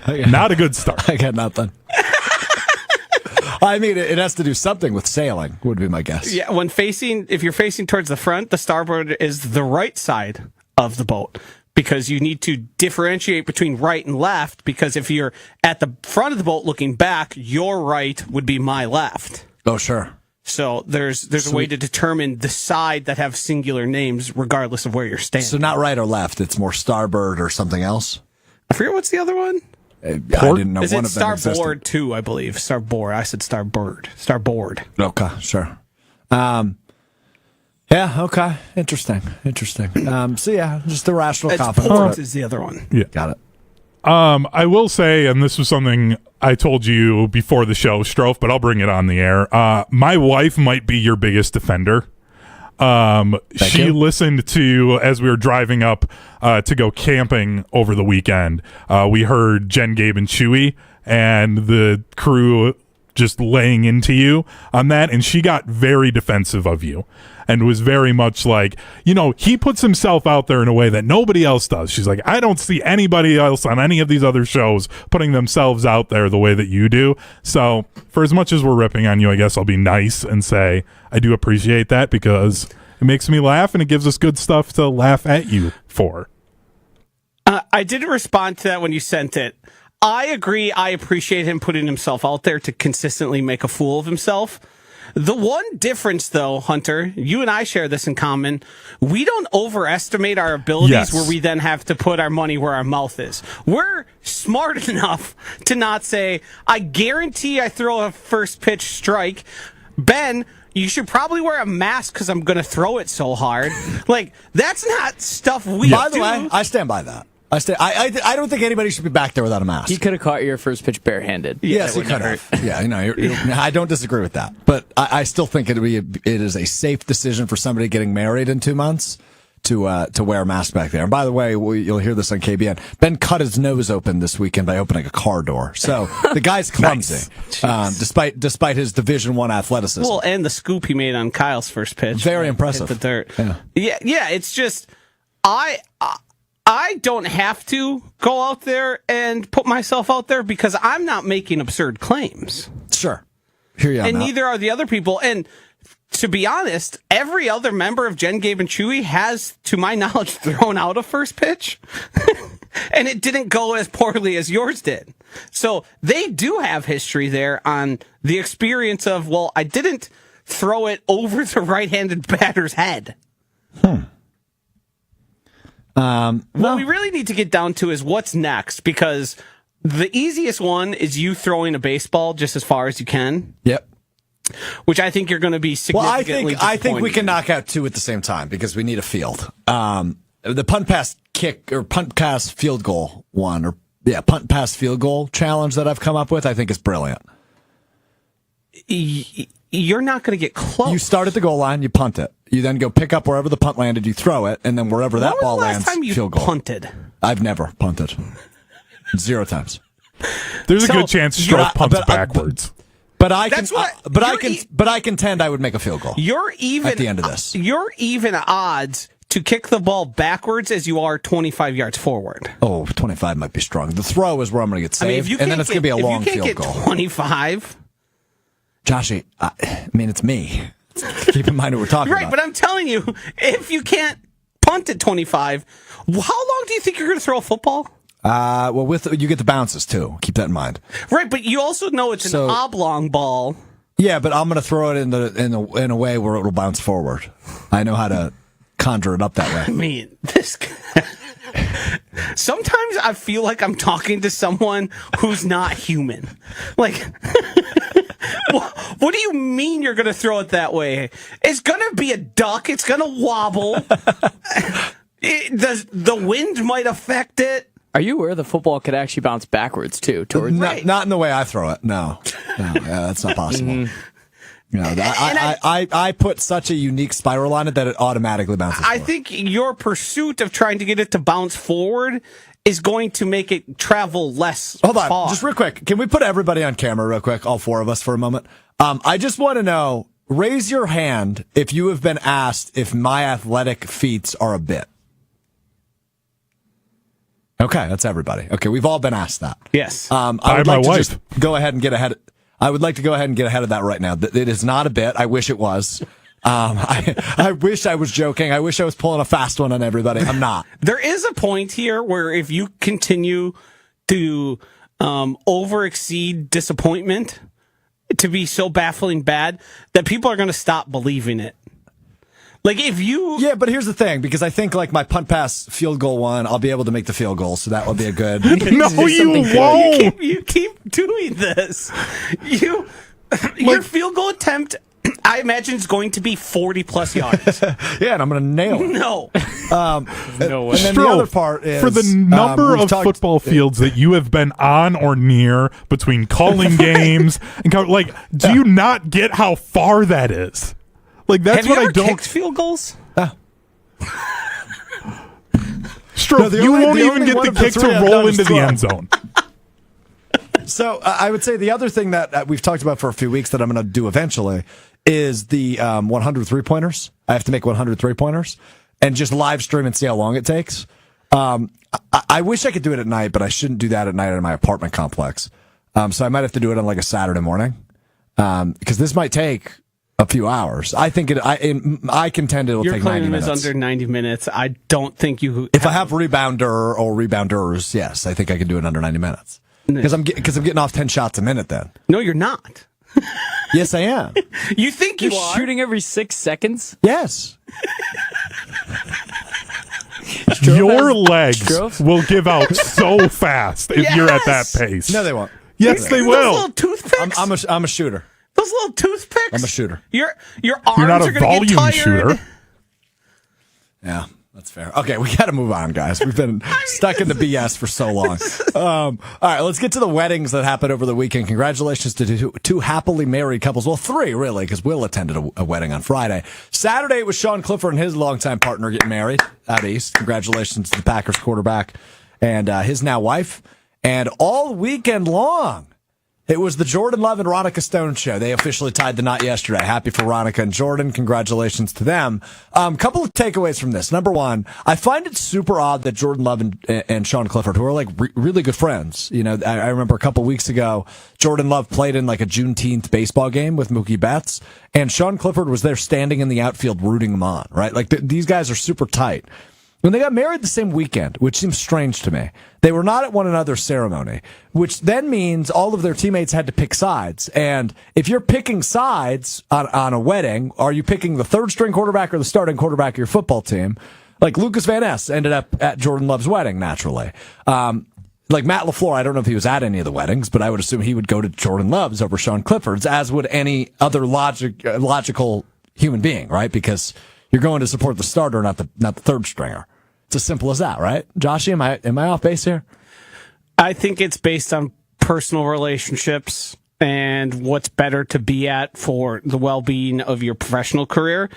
Not a good start. I got nothing. I mean, it has to do something with sailing, would be my guess. Yeah, if you're facing towards the front, the starboard is the right side of the boat because you need to differentiate between right and left because if you're at the front of the boat looking back, your right would be my left. Oh, sure. So there's a way to determine the side that have singular names regardless of where you're standing. So not right or left, it's more starboard or something else? I forget what's the other one. I didn't know Is one it of them starboard existed. too, I believe. Starboard. I said starboard. Starboard. Okay, sure. Hey, Yeah, okay. Interesting. So yeah, just irrational It's confidence. Port is the other one. Yeah. Got it. I will say, and this was something I told you before the show, Strouf, but I'll bring it on the air. My wife might be your biggest defender. She listened to, as we were driving up to go camping over the weekend, we heard Jen, Gabe, and Chewy and the crew just laying into you on that, and she got very defensive of you and was very much like, he puts himself out there in a way that nobody else does. She's like, I don't see anybody else on any of these other shows putting themselves out there the way that you do. So for as much as we're ripping on you, I guess I'll be nice and say I do appreciate that, because it makes me laugh and it gives us good stuff to laugh at you for. I didn't respond to that when you sent it. I agree. I appreciate him putting himself out there to consistently make a fool of himself. The one difference, though, Hunter, you and I share this in common. We don't overestimate our abilities where we then have to put our money where our mouth is. We're smart enough to not say, I guarantee I throw a first pitch strike. Ben, you should probably wear a mask because I'm going to throw it so hard. Like, that's not stuff we do. By the way, I stand by that. I don't think anybody should be back there without a mask. He could have caught your first pitch barehanded. Yes, he could have. Yeah, I don't disagree with that. But I still think it is a safe decision for somebody getting married in 2 months to wear a mask back there. And by the way, you'll hear this on KBN. Ben cut his nose open this weekend by opening a car door. So the guy's clumsy, despite his Division I athleticism. Well, and the scoop he made on Kyle's first pitch. Very impressive. Hit the dirt. Yeah. It's just I don't have to go out there and put myself out there because I'm not making absurd claims. Sure. Hear you on and that. neither are the other people. And to be honest, every other member of Jen, Gabe, and Chewy has, to my knowledge, thrown out a first pitch. And it didn't go as poorly as yours did. So they do have history there on the experience of, well, I didn't throw it over the right-handed batter's head. What we really need to get down to is what's next, because the easiest one is you throwing a baseball just as far as you can. Yep. Which I think you're going to be significantly I think we can knock out 2 at the same time because we need a field. The punt pass kick or punt pass field goal punt pass field goal challenge that I've come up with, I think is brilliant. You're not going to get close. You start at the goal line, you punt it. You then go pick up wherever the punt landed, you throw it, and then wherever that ball lands, time you field goal. Punted? I've never punted. 0 times. There's a good chance Strouf punts backwards. But I contend I would make a field goal. You're even at the end of this. You're even odds to kick the ball backwards as you are 25 yards forward. Oh, 25 might be strong. The throw is where I'm going to get saved, and then it's going to be a long field goal. 25. Joshy, it's me. Keep in mind what we're talking about. Right, but I'm telling you, if you can't punt at 25, how long do you think you're going to throw a football? You get the bounces too. Keep that in mind. Right, but you also know it's an oblong ball. Yeah, but I'm going to throw it in a way where it will bounce forward. I know how to conjure it up that way. I mean, this. Sometimes I feel like I'm talking to someone who's not human. Like, what do you mean you're going to throw it that way? It's going to be a duck. It's going to wobble. The wind might affect it. Are you aware the football could actually bounce backwards too? Not in the way I throw it. No, that's not possible. I put such a unique spiral on it that it automatically bounces forward. I think your pursuit of trying to get it to bounce forward is going to make it travel less Hold on, far. just real quick. Can we put everybody on camera real quick, all 4 of us for a moment? I just want to know, raise your hand if you have been asked if my athletic feats are a bit. Okay, that's everybody. Okay, we've all been asked that. Yes. I would like to just go ahead and get ahead. I would like to go ahead and get ahead of that right now. It is not a bit. I wish it was. I wish I was joking. I wish I was pulling a fast one on everybody. I'm not. There is a point here where if you continue to overexceed disappointment to be so baffling bad that people are going to stop believing it. Like if you... Yeah, but here's the thing, because I think like my punt pass field goal one, I'll be able to make the field goal, so that will be a good... No, you won't! You keep doing this. Your field goal attempt, I imagine it's going to be 40-plus yards. Yeah, and I'm going to nail it. No. No way. And then the other part is for the number we've of talked- football fields that you have been on or near between calling games and do you not get how far that is? Like that's Have what you I ever don't. kicked field goals? Strouf, No, the you only- won't the even only get one the of the kick to three I've roll done is into the throw. end zone. So I would say the other thing that we've talked about for a few weeks that I'm going to do eventually is the 100 3-pointers. I have to make 100 3-pointers and just live stream and see how long it takes. I wish I could do it at night, but I shouldn't do that at night in my apartment complex. So I might have to do it on like a Saturday morning because this might take a few hours. I think I contend it'll Your take 90 claim is minutes. under 90 minutes. I don't think you. If I have rebounder or rebounders, yes, I think I can do it under 90 minutes. Because I'm getting off 10 shots a minute then. No, you're not. Yes, I am. You think You're you are? shooting every 6 seconds? Yes. Your legs Strouf? will give out so fast if you're at that Yes! pace. No, they won't. Yes, they Those will. little toothpicks. I'm a shooter. Those little toothpicks. I'm a shooter. Your arms You're not are a going to get volume tired. shooter. Yeah, that's fair. Okay, we got to move on, guys. We've been stuck in the BS for so long. All right, let's get to the weddings that happened over the weekend. Congratulations to two happily married couples. Well, 3, really, because Will attended a wedding on Friday. Saturday, it was Sean Clifford and his longtime partner getting married out east. Congratulations to the Packers quarterback and his now wife. And all weekend long, it was the Jordan Love and Ronica Stone show. They officially tied the knot yesterday. Happy for Ronica and Jordan. Congratulations to them. Couple of takeaways from this. Number one, I find it super odd that Jordan Love and Sean Clifford, who are like really good friends. You know, I remember a couple weeks ago, Jordan Love played in like a Juneteenth baseball game with Mookie Betts, and Sean Clifford was there standing in the outfield rooting him on, right? Like these guys are super tight. When they got married the same weekend, which seems strange to me, they were not at one another's ceremony, which then means all of their teammates had to pick sides. And if you're picking sides on a wedding, are you picking the third string quarterback or the starting quarterback of your football team? Like Lucas Van Ness ended up at Jordan Love's wedding, naturally. Like Matt LaFleur, I don't know if he was at any of the weddings, but I would assume he would go to Jordan Love's over Sean Clifford's, as would any other logical human being, right? Because you're going to support the starter, not the third stringer. It's as simple as that, right? Joshy, am I off base here? I think it's based on personal relationships and what's better to be at for the well-being of your professional career.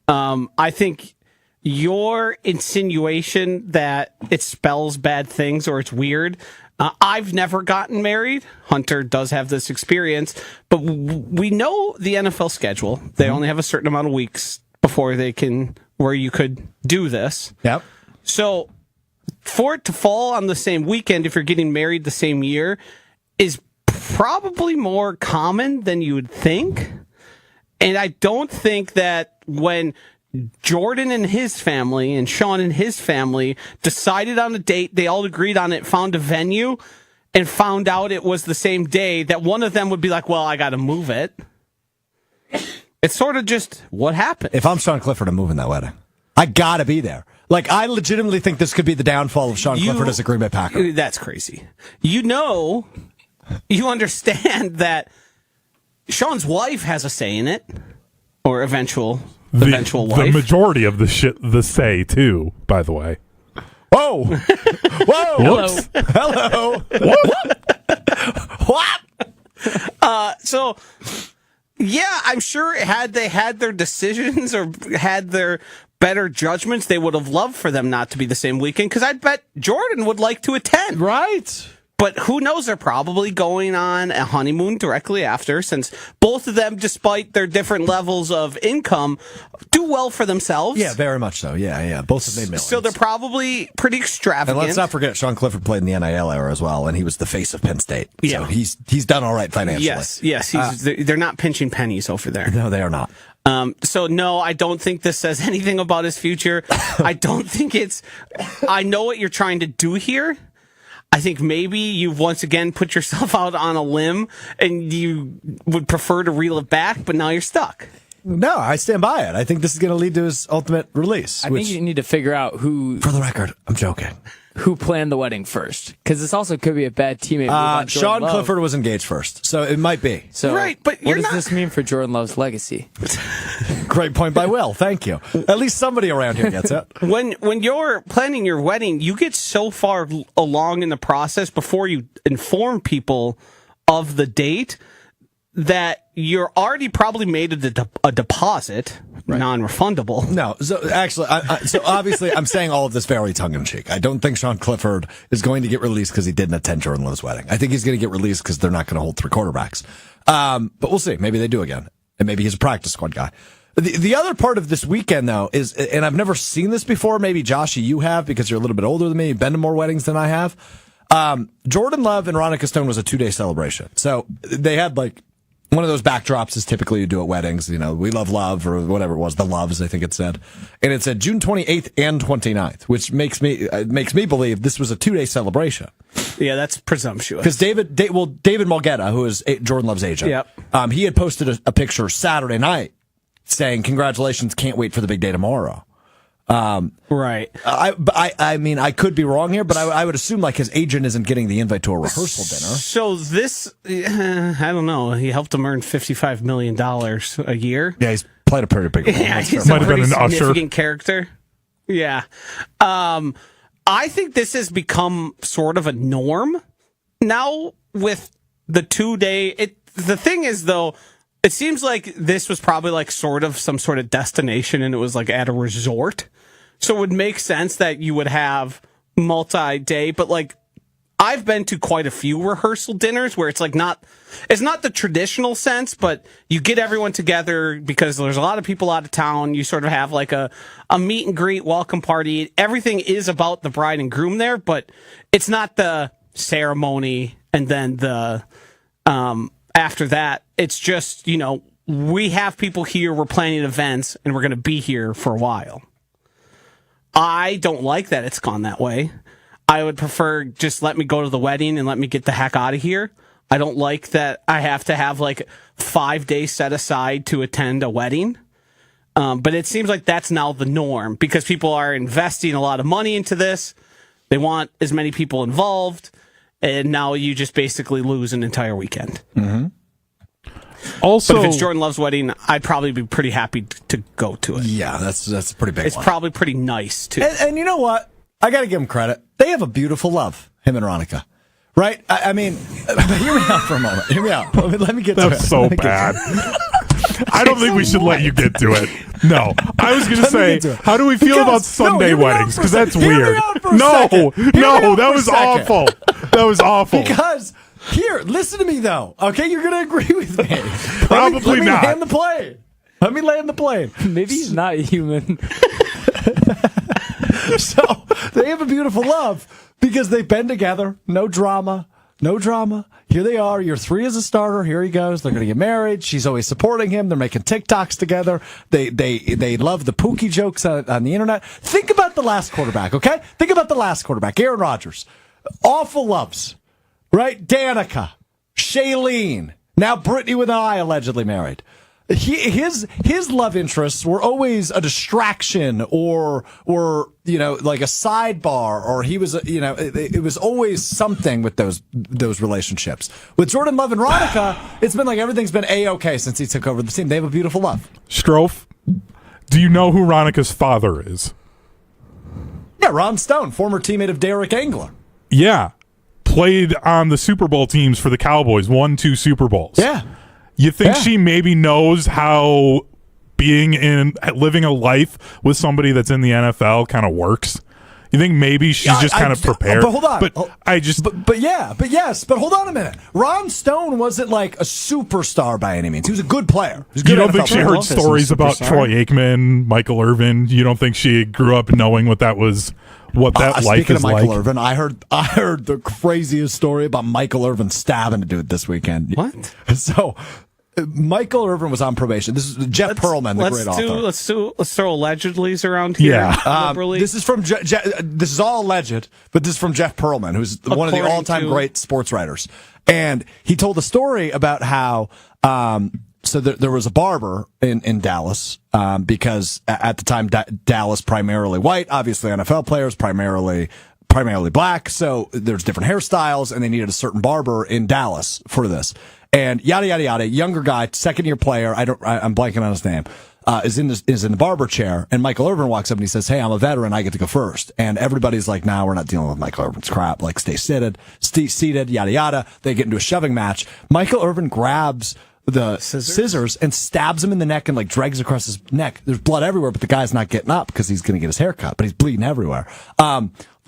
I think your insinuation that it spells bad things or it's weird. I've never gotten married. Hunter does have this experience, but we know the NFL schedule. They only have a certain amount of weeks before where you could do this. Yep. So for it to fall on the same weekend, if you're getting married the same year, is probably more common than you would think. And I don't think that when Jordan and his family and Sean and his family decided on a date, they all agreed on it, found a venue, and found out it was the same day, that one of them would be like, well, I got to move it. It's sort of just what happened. If I'm Sean Clifford, I'm moving that wedding. I got to be there. Like, I legitimately think this could be the downfall of Sean Clifford as a Green Bay Packer. That's crazy. You understand that Sean's wife has a say in it, or eventual wife. The majority of the say too, by the way. Whoa! Whoa! Hello. Hello! What? So, yeah, I'm sure had they had their decisions or had their better judgments, they would have loved for them not to be the same weekend, because I bet Jordan would like to attend. Right. But who knows? They're probably going on a honeymoon directly after, since both of them, despite their different levels of income, do well for themselves. Yeah, very much so. Yeah. Both have made millions. So they're probably pretty extravagant. And let's not forget, Sean Clifford played in the NIL era as well, and he was the face of Penn State. Yeah. So he's done all right financially. Yes. They're not pinching pennies over there. No, they are not. So no, I don't think this says anything about his future. I don't think I know what you're trying to do here. I think maybe you've once again put yourself out on a limb and you would prefer to reel it back, but now you're stuck. No, I stand by it. I think this is going to lead to his ultimate release. I think you need to figure out who. For the record, I'm joking. who planned the wedding first, because this also could be a bad teammate. move on Jordan Sean Love. Clifford was engaged first, so it might be. So Right, but what you're does not- this mean for Jordan Love's legacy? Great point by Will. Thank you. At least somebody around here gets it. When you're planning your wedding, you get so far along in the process before you inform people of the date that you're already probably made a deposit, non-refundable. No, so actually, so obviously, I'm saying all of this very tongue-in-cheek. I don't think Sean Clifford is going to get released because he didn't attend Jordan Love's wedding. I think he's going to get released because they're not going to hold 3 quarterbacks. But we'll see. Maybe they do again. And maybe he's a practice squad guy. The other part of this weekend, though, is, and I've never seen this before, maybe Joshy, you have, because you're a little bit older than me, you've been to more weddings than I have. Jordan Love and Veronica Stone was a 2-day celebration. So they had like, one of those backdrops is typically you do at weddings, you know, we love love or whatever it was, the loves, I think it said. And it said June 28th and 29th, which makes me believe this was a 2-day celebration. Yeah, that's presumptuous. Because David Mulgeta, who is Jordan Love's agent, Yep. He had posted a picture Saturday night saying, congratulations, can't wait for the big day tomorrow. Right. I mean, I could be wrong here, but I would assume like his agent isn't getting the invite to a rehearsal dinner. So this, I don't know. He helped him earn $55 million a year. Yeah, he's played a pretty big role. Yeah, That's he's fair. a Might have been pretty an usher. significant character. Yeah. I think this has become sort of a norm now with the 2-day. The thing is, though, it seems like this was probably like sort of some sort of destination and it was like at a resort. So it would make sense that you would have multi-day, but like I've been to quite a few rehearsal dinners where it's like it's not the traditional sense, but you get everyone together because there's a lot of people out of town. You sort of have like a meet and greet, welcome party. Everything is about the bride and groom there, but it's not the ceremony and then the, after that, it's just, you know, we have people here, we're planning events, and we're going to be here for a while. I don't like that it's gone that way. I would prefer just let me go to the wedding and let me get the heck out of here. I don't like that I have to have like 5 days set aside to attend a wedding. But it seems like that's now the norm because people are investing a lot of money into this. They want as many people involved. And now you just basically lose an entire weekend. Mm-hmm. Also, but if it's Jordan Love's wedding, I'd probably be pretty happy to go to it. Yeah, that's a pretty big It's one. probably pretty nice, too. And you know what? I got to give him credit. They have a beautiful love, him and Veronica. Right? I mean, hear me out for a moment. Hear me out. Let me get to it. that's so bad. I don't think we should let you get to it. No, I was going to say, get to it. how do we feel about Sunday hear me out weddings? for a Because that's second. Hear me weird. out for a No, second. Hear me out that for a was second. awful. That was awful. Because here, listen to me though. Okay, you're going to agree with me. Probably let me not. land the plane. Let me land the plane. Maybe he's not human. So they have a beautiful love because they've been together. No drama. No drama. Here they are. Year 3 as a starter. Here he goes. They're going to get married. She's always supporting him. They're making TikToks together. They love the Pookie jokes on the internet. Think about the last quarterback, okay? Think about the last quarterback, Aaron Rodgers. Awful loves, right? Danica, Shailene, now Brittany with an I allegedly married. His love interests were always a distraction or you know, like a sidebar, or he was it was always something with those relationships. With Jordan Love and Veronica, it's been like everything's been A-okay since he took over the team. They have a beautiful love. Strouf, do you know who Veronica's father is? Yeah, Ron Stone, former teammate of Derek Engler. Yeah, played on the Super Bowl teams for the Cowboys, won 2 Super Bowls. Yeah. You think Yeah. she maybe knows how living a life with somebody that's in the NFL kind of works? You think maybe she's just kind of prepared? But hold on. But hold on a minute. Ron Stone wasn't like a superstar by any means. He was a good player. He was a you good don't NFL think she player. heard stories about Troy Aikman, Michael Irvin? You don't think she grew up knowing what that life Speaking is of Michael like? Irvin, I heard the craziest story about Michael Irvin stabbing a dude this weekend. What? So, Michael Irvin was on probation. This is Jeff Pearlman, the great author. Let's throw allegedlys around here. Yeah. Liberally. This is from this is all alleged, but this is from Jeff Pearlman, who's one of the According all-time to- great sports writers. And he told a story about how so there was a barber in Dallas because at the time Dallas primarily white, obviously NFL players, primarily primarily black, so there's different hairstyles, and they needed a certain barber in Dallas for this. And yada yada yada. Younger guy, second-year player. I'm blanking on his name. Is in the barber chair, and Michael Irvin walks up and he says, "Hey, I'm a veteran. I get to go first." And everybody's like, "Nah, we're not dealing with Michael Irvin's crap. Like, stay seated, yada yada." They get into a shoving match. Michael Irvin grabs the scissors and stabs him in the neck and like drags across his neck. There's blood everywhere, but the guy's not getting up because he's going to get his hair cut, but he's bleeding everywhere.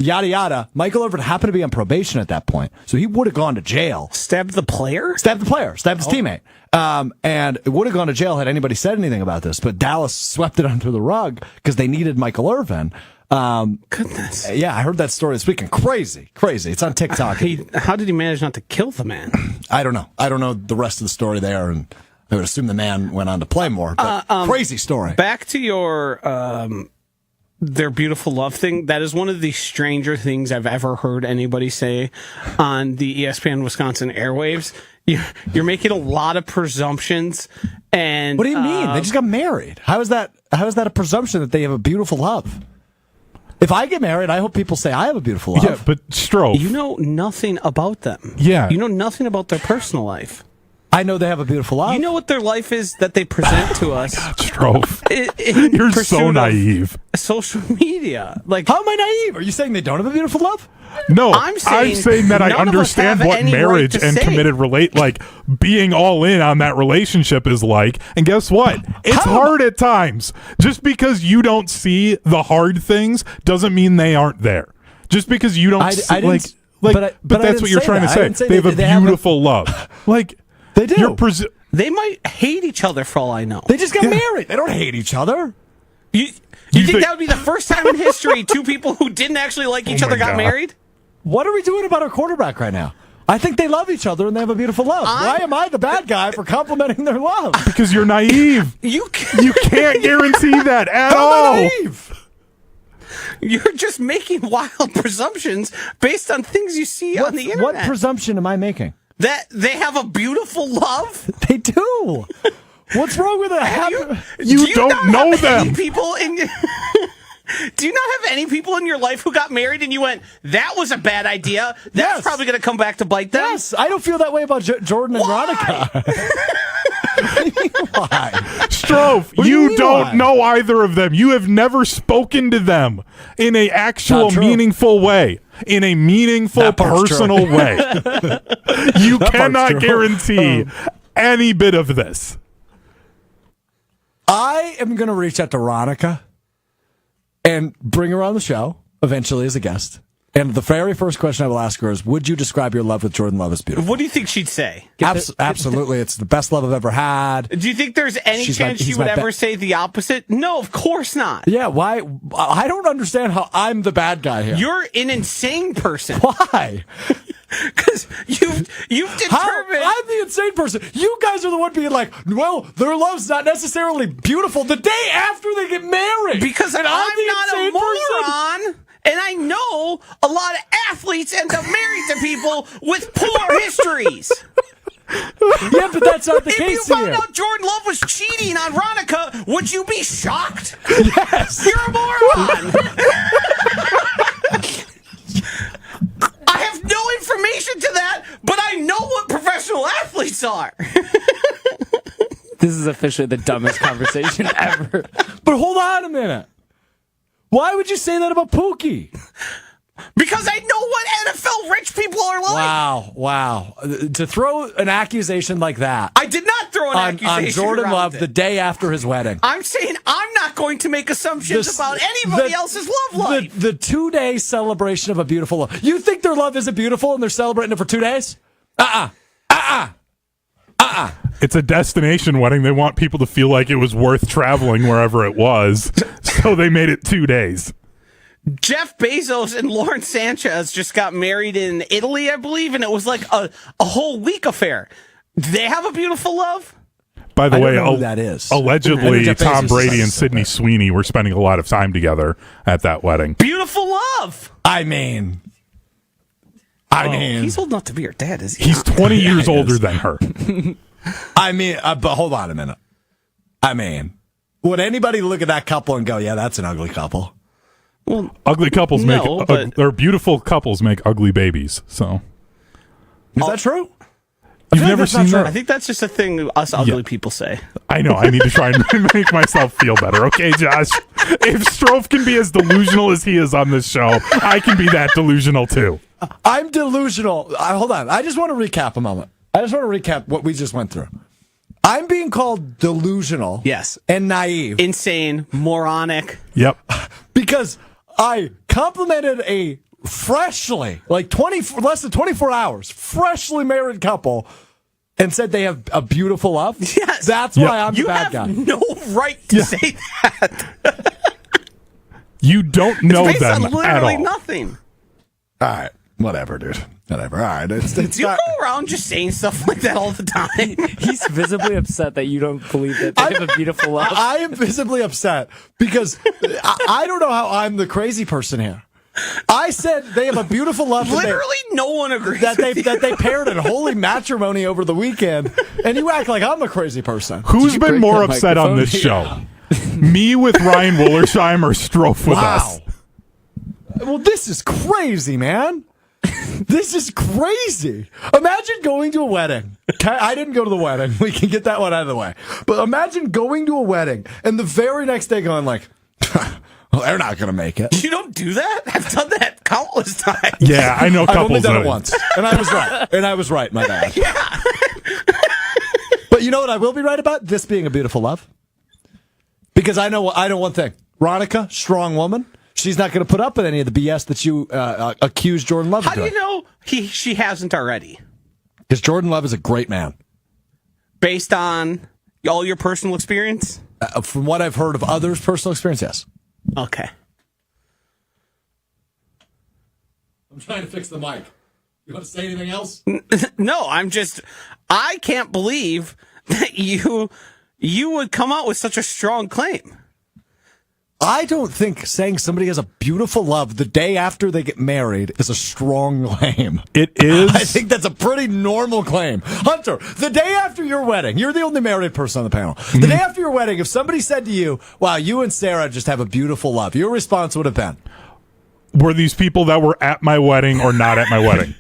Yada yada. Michael Irvin happened to be on probation at that point, so he would have gone to jail. Stabbed the player? Stabbed his teammate. And it would have gone to jail had anybody said anything about this, but Dallas swept it under the rug because they needed Michael Irvin. Goodness. Yeah, I heard that story this weekend. Crazy. It's on TikTok. How did he manage not to kill the man? I don't know the rest of the story there, and I would assume the man went on to play more. But crazy story. Back to your their beautiful love thing. That is one of the stranger things I've ever heard anybody say on the ESPN Wisconsin airwaves. You're making a lot of presumptions. And what do you mean? They just got married. How is that a presumption that they have a beautiful love? If I get married, I hope people say I have a beautiful love. Yeah, but Strouf. You know nothing about them. Yeah. You know nothing about their personal life. I know they have a beautiful love. You know what their life is that they present to us. Strouf. In You're pursuit so of naive. Social media. Like, how am I naive? Are you saying they don't have a beautiful love? No, I'm saying that I none of us understand have what any marriage right to and say. committed being all in on that relationship is like. And guess what? It's hard at times. Just because you don't see the hard things doesn't mean they aren't there. Just because you don't but that's what you're trying to say. They have a beautiful love. Like, they do. They might hate each other for all I know. They just got married. They don't hate each other. You think that would be the first time in history two people who didn't actually like each other got married? What are we doing about our quarterback right now? I think they love each other and they have a beautiful love. Why am I the bad guy for complimenting their love? Because you're naive. You can't guarantee that at all. Naive? You're just making wild presumptions based on things you see on the internet. What presumption am I making? That they have a beautiful love? They do. What's wrong with that? You don't know them. Do you not have any people in your life who got married and you went, that was a bad idea? That's probably going to come back to bite them? Yes, I don't feel that way about Jordan and Veronica. Why? Strouf, you don't know either of them. You have never spoken to them in an actual meaningful way. In a meaningful, personal way. You cannot guarantee any bit of this. I am going to reach out to Veronica and bring her on the show eventually as a guest. And the very first question I will ask her is, would you describe your love with Jordan Love as beautiful? What do you think she'd say? Absolutely. It's the best love I've ever had. Do you think there's any chance she would ever say the opposite? No, of course not. Yeah, why? I don't understand how I'm the bad guy here. You're an insane person. Why? Because you've determined... I'm the insane person. You guys are the one being like, well, their love's not necessarily beautiful the day after they get married. Because I'm not a moron. And I know a lot of athletes end up married to people with poor histories. Yeah, but that's not the case here. If you found out Jordan Love was cheating on Veronica, would you be shocked? Yes. You're a moron. I have no information to that, but I know what professional athletes are. This is officially the dumbest conversation ever. But hold on a minute. Why would you say that about Pookie? Because I know what NFL rich people are like. Wow. To throw an accusation like that. I did not throw an accusation on Jordan Love the day after his wedding. I'm saying I'm not going to make assumptions about anybody else's love life. The 2-day celebration of a beautiful love. You think their love isn't beautiful and they're celebrating it for 2 days? It's a destination wedding. They want people to feel like it was worth traveling wherever it was. So they made it 2 days. Jeff Bezos and Lauren Sanchez just got married in Italy, I believe, and it was like a whole week affair. Do they have a beautiful love? By the way, know who that is. Allegedly, Tom Brady and Sydney Sweeney were spending a lot of time together at that wedding. Beautiful love. I mean, he's old enough to be her dad, is he? He's 20 years older than her. But hold on a minute. Would anybody look at that couple and go, yeah, that's an ugly couple? Ugly couples no, or beautiful couples make ugly babies. So Is that true? you've never that's not seen true. that? I think that's just a thing us ugly people say. I know. I need to try and make myself feel better. Okay, Josh. If Strouf can be as delusional as he is on this show, I can be that delusional too. I'm delusional. Hold on. I just want to recap a moment. I just want to recap what we just went through. I'm being called delusional. Yes. And naive. Insane, moronic. Yep. Because I complimented a freshly, less than 24 hours, freshly married couple and said they have a beautiful love. Yes. That's why I'm the You bad have guy. no right to say that. You don't know Based them on at literally all. nothing. All right. Whatever, dude. Whatever. All right. It's You not, go around just saying stuff like that all the time. He's visibly upset that you don't believe that they have a beautiful love. I am visibly upset because I don't know how I'm the crazy person here. I said they have a beautiful love. Literally, no one agrees that with you. they paired in holy matrimony over the weekend, and you act like I'm a crazy person. Who's you been break more that upset on this show? Me with Ryan Wollersheim or Strouf with us? Well, this is crazy, man. This is crazy. Imagine going to a wedding. I didn't go to the wedding. We can get that one out of the way. But imagine going to a wedding and the very next day going like, well, they're not going to make it. You don't do that? I've done that countless times. Yeah, I know I've only couples done that it once. And I was right. And I was right, my bad. Yeah. But you know what I will be right about? This being a beautiful love. Because I know one thing. Ronica, strong woman. She's not going to put up with any of the BS that you accuse Jordan Love of How do doing. you know she hasn't already? Because Jordan Love is a great man. Based on all your personal experience? From what I've heard of others' personal experience, yes. Okay. I'm trying to fix the mic. You want to say anything else? No, I can't believe that you would come out with such a strong claim. I don't think saying somebody has a beautiful love the day after they get married is a strong claim. It is. I think that's a pretty normal claim. Hunter, the day after your wedding, you're the only married person on the panel. The day after your wedding, if somebody said to you, wow, you and Sarah just have a beautiful love, your response would have been, Were these people that were at my wedding or not at my wedding?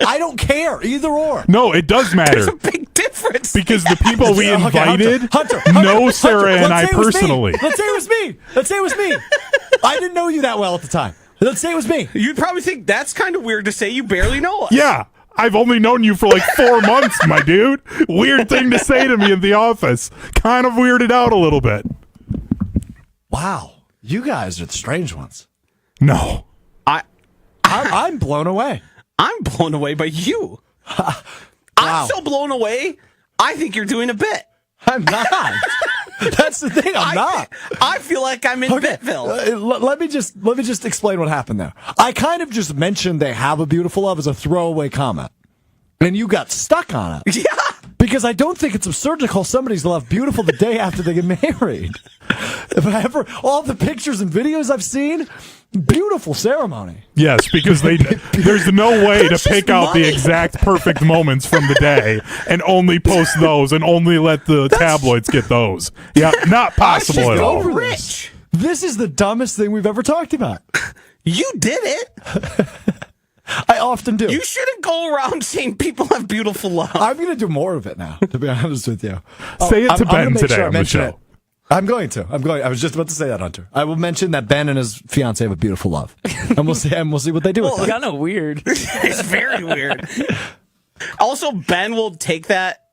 I don't care, either or. No, it does matter. There's a big difference. Because the people we Okay, invited Hunter, know Sarah and I let's say it was me. personally. Let's say it was me. Let's say it was me. I didn't know you that well at the time. Let's say it was me. You'd probably think that's kind of weird to say you barely know us. Yeah, I've only known you for like 4 months, my dude. Weird thing to say to me in the office. Kind of weirded out a little bit. Wow, you guys are the strange ones. No. I'm blown away. I'm blown away by you. I'm so blown away, I think you're doing a bit. I'm not. That's the thing. I'm not. I feel like I'm in Bitville. Let me just explain what happened there. I kind of just mentioned they have a beautiful love as a throwaway comment, and you got stuck on it. Yeah. Because I don't think it's absurd to call somebody's love beautiful the day after they get married. All the pictures and videos I've seen, beautiful ceremony. Yes, because there's no way to It's pick just out the money. exact perfect moments from the day and only post those and only let the tabloids get those. Yeah, not possible at all. over Rich. This is the dumbest thing we've ever talked about. You did it. I often do. You shouldn't go around saying people have beautiful love. I'm going to do more of it now, to be honest with you. Say it to I'm gonna Ben make today sure I on the mention show. it. I'm going to. I was just about to say that, Hunter. I will mention that Ben and his fiance have a beautiful love, and we'll see what they do with It's that. kind of weird. It's very weird. Also, Ben will take that.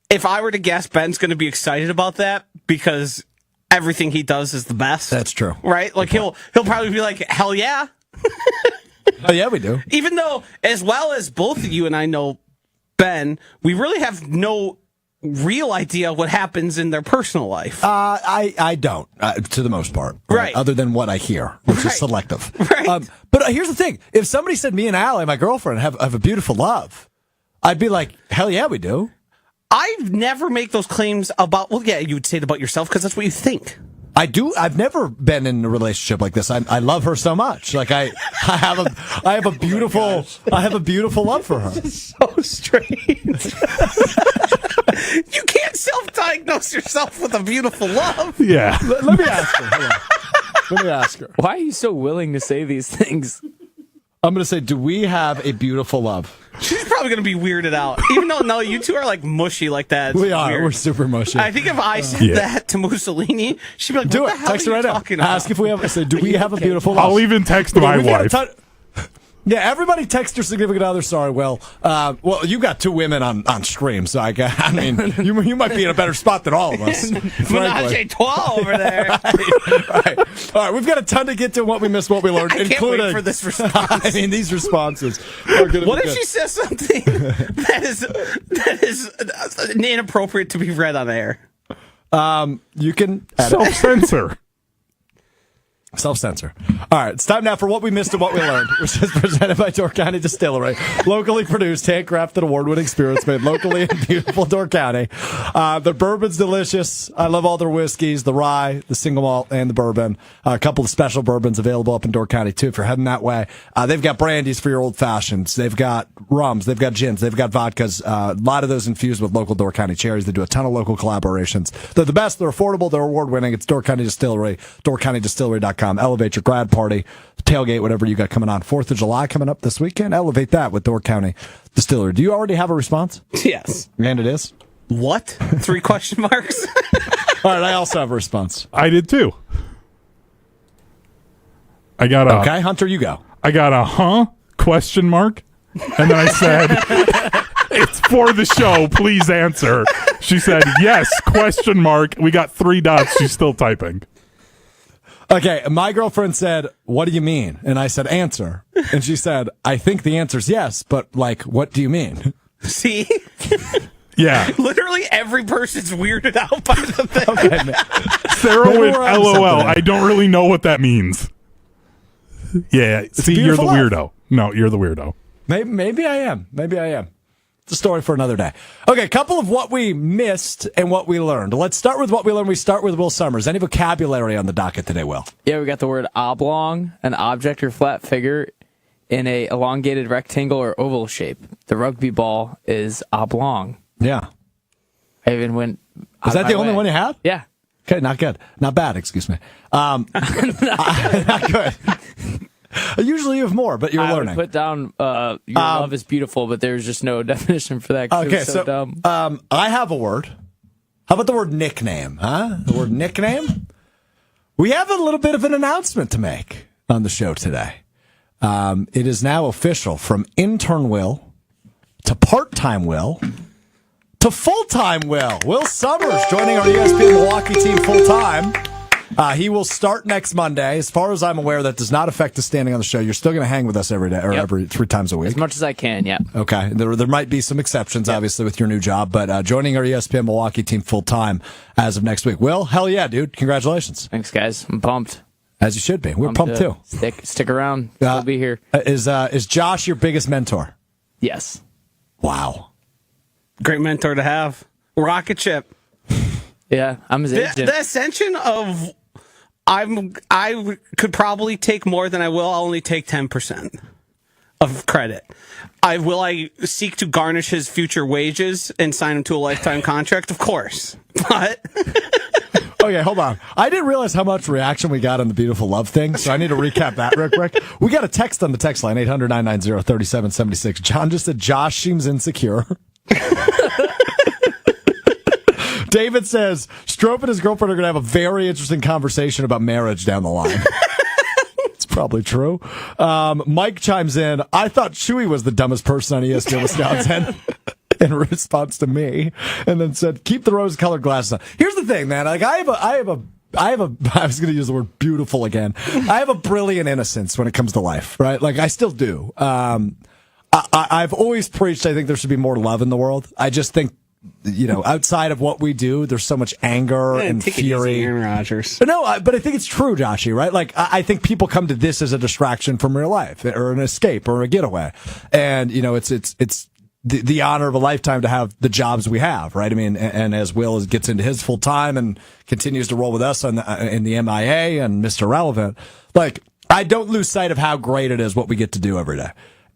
If I were to guess, Ben's going to be excited about that because everything he does is the best. That's true. Right? Like he'll probably be like, hell yeah. Oh yeah, we do. Even though, as well as both of you and I know Ben, we really have no real idea what happens in their personal life. I don't, to the most part. Right. Other than what I hear, which Right. is selective. Right. But here's the thing: if somebody said me and Allie, my girlfriend, have a beautiful love, I'd be like, hell yeah, we do. I've never make those claims about, well, yeah, you would say it about yourself because that's what you think. I do. I've never been in a relationship like this. I love her so much. Like I have a beautiful love for her. So strange. You can't self-diagnose yourself with a beautiful love. Yeah. Let me ask her. Hold on. Let me ask her. Why are you so willing to say these things? I'm going to say, do we have a beautiful love? She's probably going to be weirded out. Even though, no, you two are like mushy like that. It's We are. weird. We're super mushy. I think if I said that to Mussolini, she'd be like, Do what it. the hell Text are her you right now. talking about? Ask if we have. Say, do we have a beautiful love? I'll even text my We've got a wife. ton- Yeah, everybody text your significant other. Sorry, Will. Well, you got two women on stream, so I mean, you might be in a better spot than all of us. Menage frankly. a trois over there. Right. All right, we've got a ton to get to what we missed, what we learned, I can't including wait for this response. I mean, these responses are going to What be if good. she says something that is inappropriate to be read on air? You can edit. Self-censor. Self-censor. All right, it's time now for What We Missed and What We Learned, which is presented by Door County Distillery. Locally produced, handcrafted, award-winning spirits made locally in beautiful Door County. The bourbon's delicious. I love all their whiskeys, the rye, the single malt, and the bourbon. A couple of special bourbons available up in Door County, too, if you're heading that way. They've got brandies for your old fashions. They've got rums. They've got gins. They've got vodkas. A lot of those infused with local Door County cherries. They do a ton of local collaborations. They're the best. They're affordable. They're award-winning. It's Door County Distillery, doorcountydistillery.com. Elevate your grad party, tailgate, whatever you got coming on. 4th of July coming up this weekend. Elevate that with Door County Distillery. Do you already have a response? Yes. And it is? What? 3 question marks? All right, I also have a response. I did too. I got a Okay, Hunter, you go. I got a question mark, and then I said, "It's for the show. Please answer." She said, "Yes, question mark." We got 3 dots. She's still typing. Okay, my girlfriend said, "What do you mean?" And I said, "Answer." And she said, "I think the answer's yes, but like, what do you mean?" See? Yeah. Literally every person's weirded out by the thing. Okay, man. Sarah Maybe went we're onto LOL. something. I don't really know what that means. Yeah. See, you're the beautiful love. weirdo. No, you're the weirdo. Maybe I am. Maybe I am. It's a story for another day. Okay, a couple of what we missed and what we learned. Let's start with what we learned. We start with Will Sommers. Any vocabulary on the docket today, Will? Yeah, we got the word oblong, an object or flat figure in a elongated rectangle or oval shape. The rugby ball is oblong. Yeah. I even went. Is that the only one you had? Yeah. Okay, not good. Not bad, excuse me. Not good. Usually you have more, but you're I learning. would put down your love is beautiful, but there's just no definition for that. 'Cause it Okay, was so dumb. I have a word. How about the word nickname, huh? The word nickname? We have a little bit of an announcement to make on the show today. It is now official from intern Will to part-time Will to full-time Will. Will Sommers joining our ESPN Milwaukee team full-time. He will start next Monday. As far as I'm aware, that does not affect his standing on the show. You're still going to hang with us every day or every 3 times a week. As much as I can, yeah. Okay. There might be some exceptions, obviously, with your new job, but joining our ESPN Milwaukee team full-time as of next week. Will, hell yeah, dude. Congratulations. Thanks, guys. I'm pumped. As you should be. We're pumped, too. Stick around. We'll be here. Is Josh your biggest mentor? Yes. Wow. Great mentor to have. Rocket ship. Yeah, I'm his agent. The ascension of I could probably take more than I will. I'll only take 10% of credit. I seek to garnish his future wages and sign him to a lifetime contract? Of course. But Okay, hold on. I didn't realize how much reaction we got on the beautiful love thing, so I need to recap that real quick. We got a text on the text line, 800-990-3776. John just said Josh seems insecure. David says Strouf and his girlfriend are going to have a very interesting conversation about marriage down the line. It's probably true. Mike chimes in. I thought Chewy was the dumbest person on ESPN Wisconsin. In response to me, and then said, "Keep the rose-colored glasses on." Here's the thing, man. Like I was going to use the word beautiful again. I have a brilliant innocence when it comes to life, right? Like I still do. I've always preached. I think there should be more love in the world. I just think, outside of what we do, there's so much anger and take it fury. easy, Aaron Rodgers. No, but I think it's true, Joshy, right? Like, I think people come to this as a distraction from real life or an escape or a getaway. And, it's the honor of a lifetime to have the jobs we have, right? I mean, and as Will gets into his full time and continues to roll with us in the MIA and Mr. Relevant, like, I don't lose sight of how great it is what we get to do every day.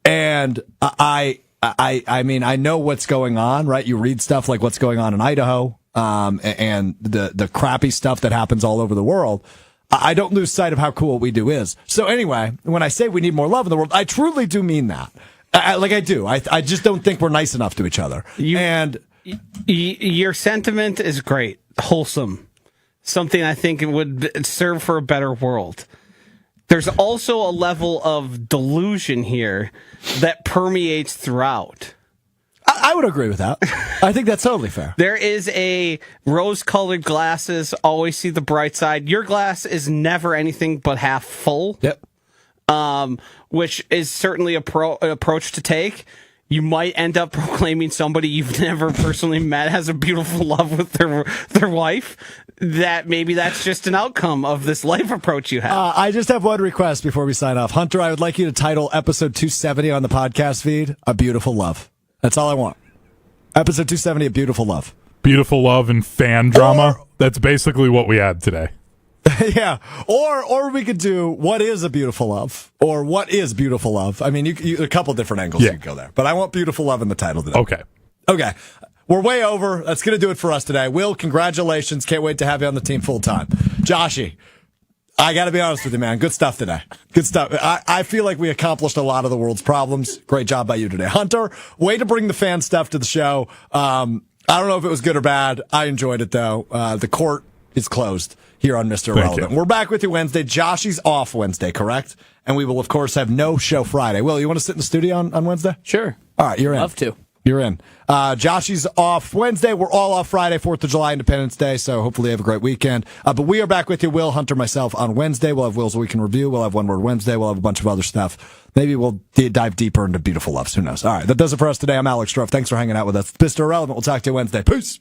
And I mean, I know what's going on, right? You read stuff like what's going on in Idaho, and the crappy stuff that happens all over the world. I don't lose sight of how cool what we do is. So anyway, when I say we need more love in the world, I truly do mean that. I do. I just don't think we're nice enough to each other. Your sentiment is great, wholesome, something I think would serve for a better world. There's also a level of delusion here that permeates throughout. I would agree with that. I think that's totally fair. There is a rose-colored glasses, always see the bright side. Your glass is never anything but half full. Yep. Which is certainly an approach to take. You might end up proclaiming somebody you've never personally met has a beautiful love with their wife. That maybe that's just an outcome of this life approach you have. I just have one request before we sign off. Hunter, I would like you to title episode 270 on the podcast feed, A Beautiful Love. That's all I want. Episode 270, A Beautiful Love. Beautiful love and fan drama. That's basically what we had today. Yeah. Or we could do What is a Beautiful Love? Or What is Beautiful Love? I mean, you a couple different angles you could go there. But I want Beautiful Love in the title today. Okay. We're way over. That's going to do it for us today. Will, congratulations. Can't wait to have you on the team full time. Joshy, I got to be honest with you, man. Good stuff today. Good stuff. I feel like we accomplished a lot of the world's problems. Great job by you today. Hunter, way to bring the fan stuff to the show. I don't know if it was good or bad. I enjoyed it, though. The court is closed here on Mr. Irrelevant. We're back with you Wednesday. Joshy's off Wednesday, correct? And we will, of course, have no show Friday. Will, you want to sit in the studio on Wednesday? Sure. All right, you're in. Love to. You're in. Joshy's off Wednesday. We're all off Friday, 4th of July, Independence Day, so hopefully you have a great weekend. But we are back with you, Will, Hunter, myself, on Wednesday. We'll have Will's Weekend Review. We'll have One Word Wednesday. We'll have a bunch of other stuff. Maybe we'll dive deeper into Beautiful Loves. Who knows? All right, that does it for us today. I'm Alex Strouf. Thanks for hanging out with us. Mr. Irrelevant. We'll talk to you Wednesday. Peace.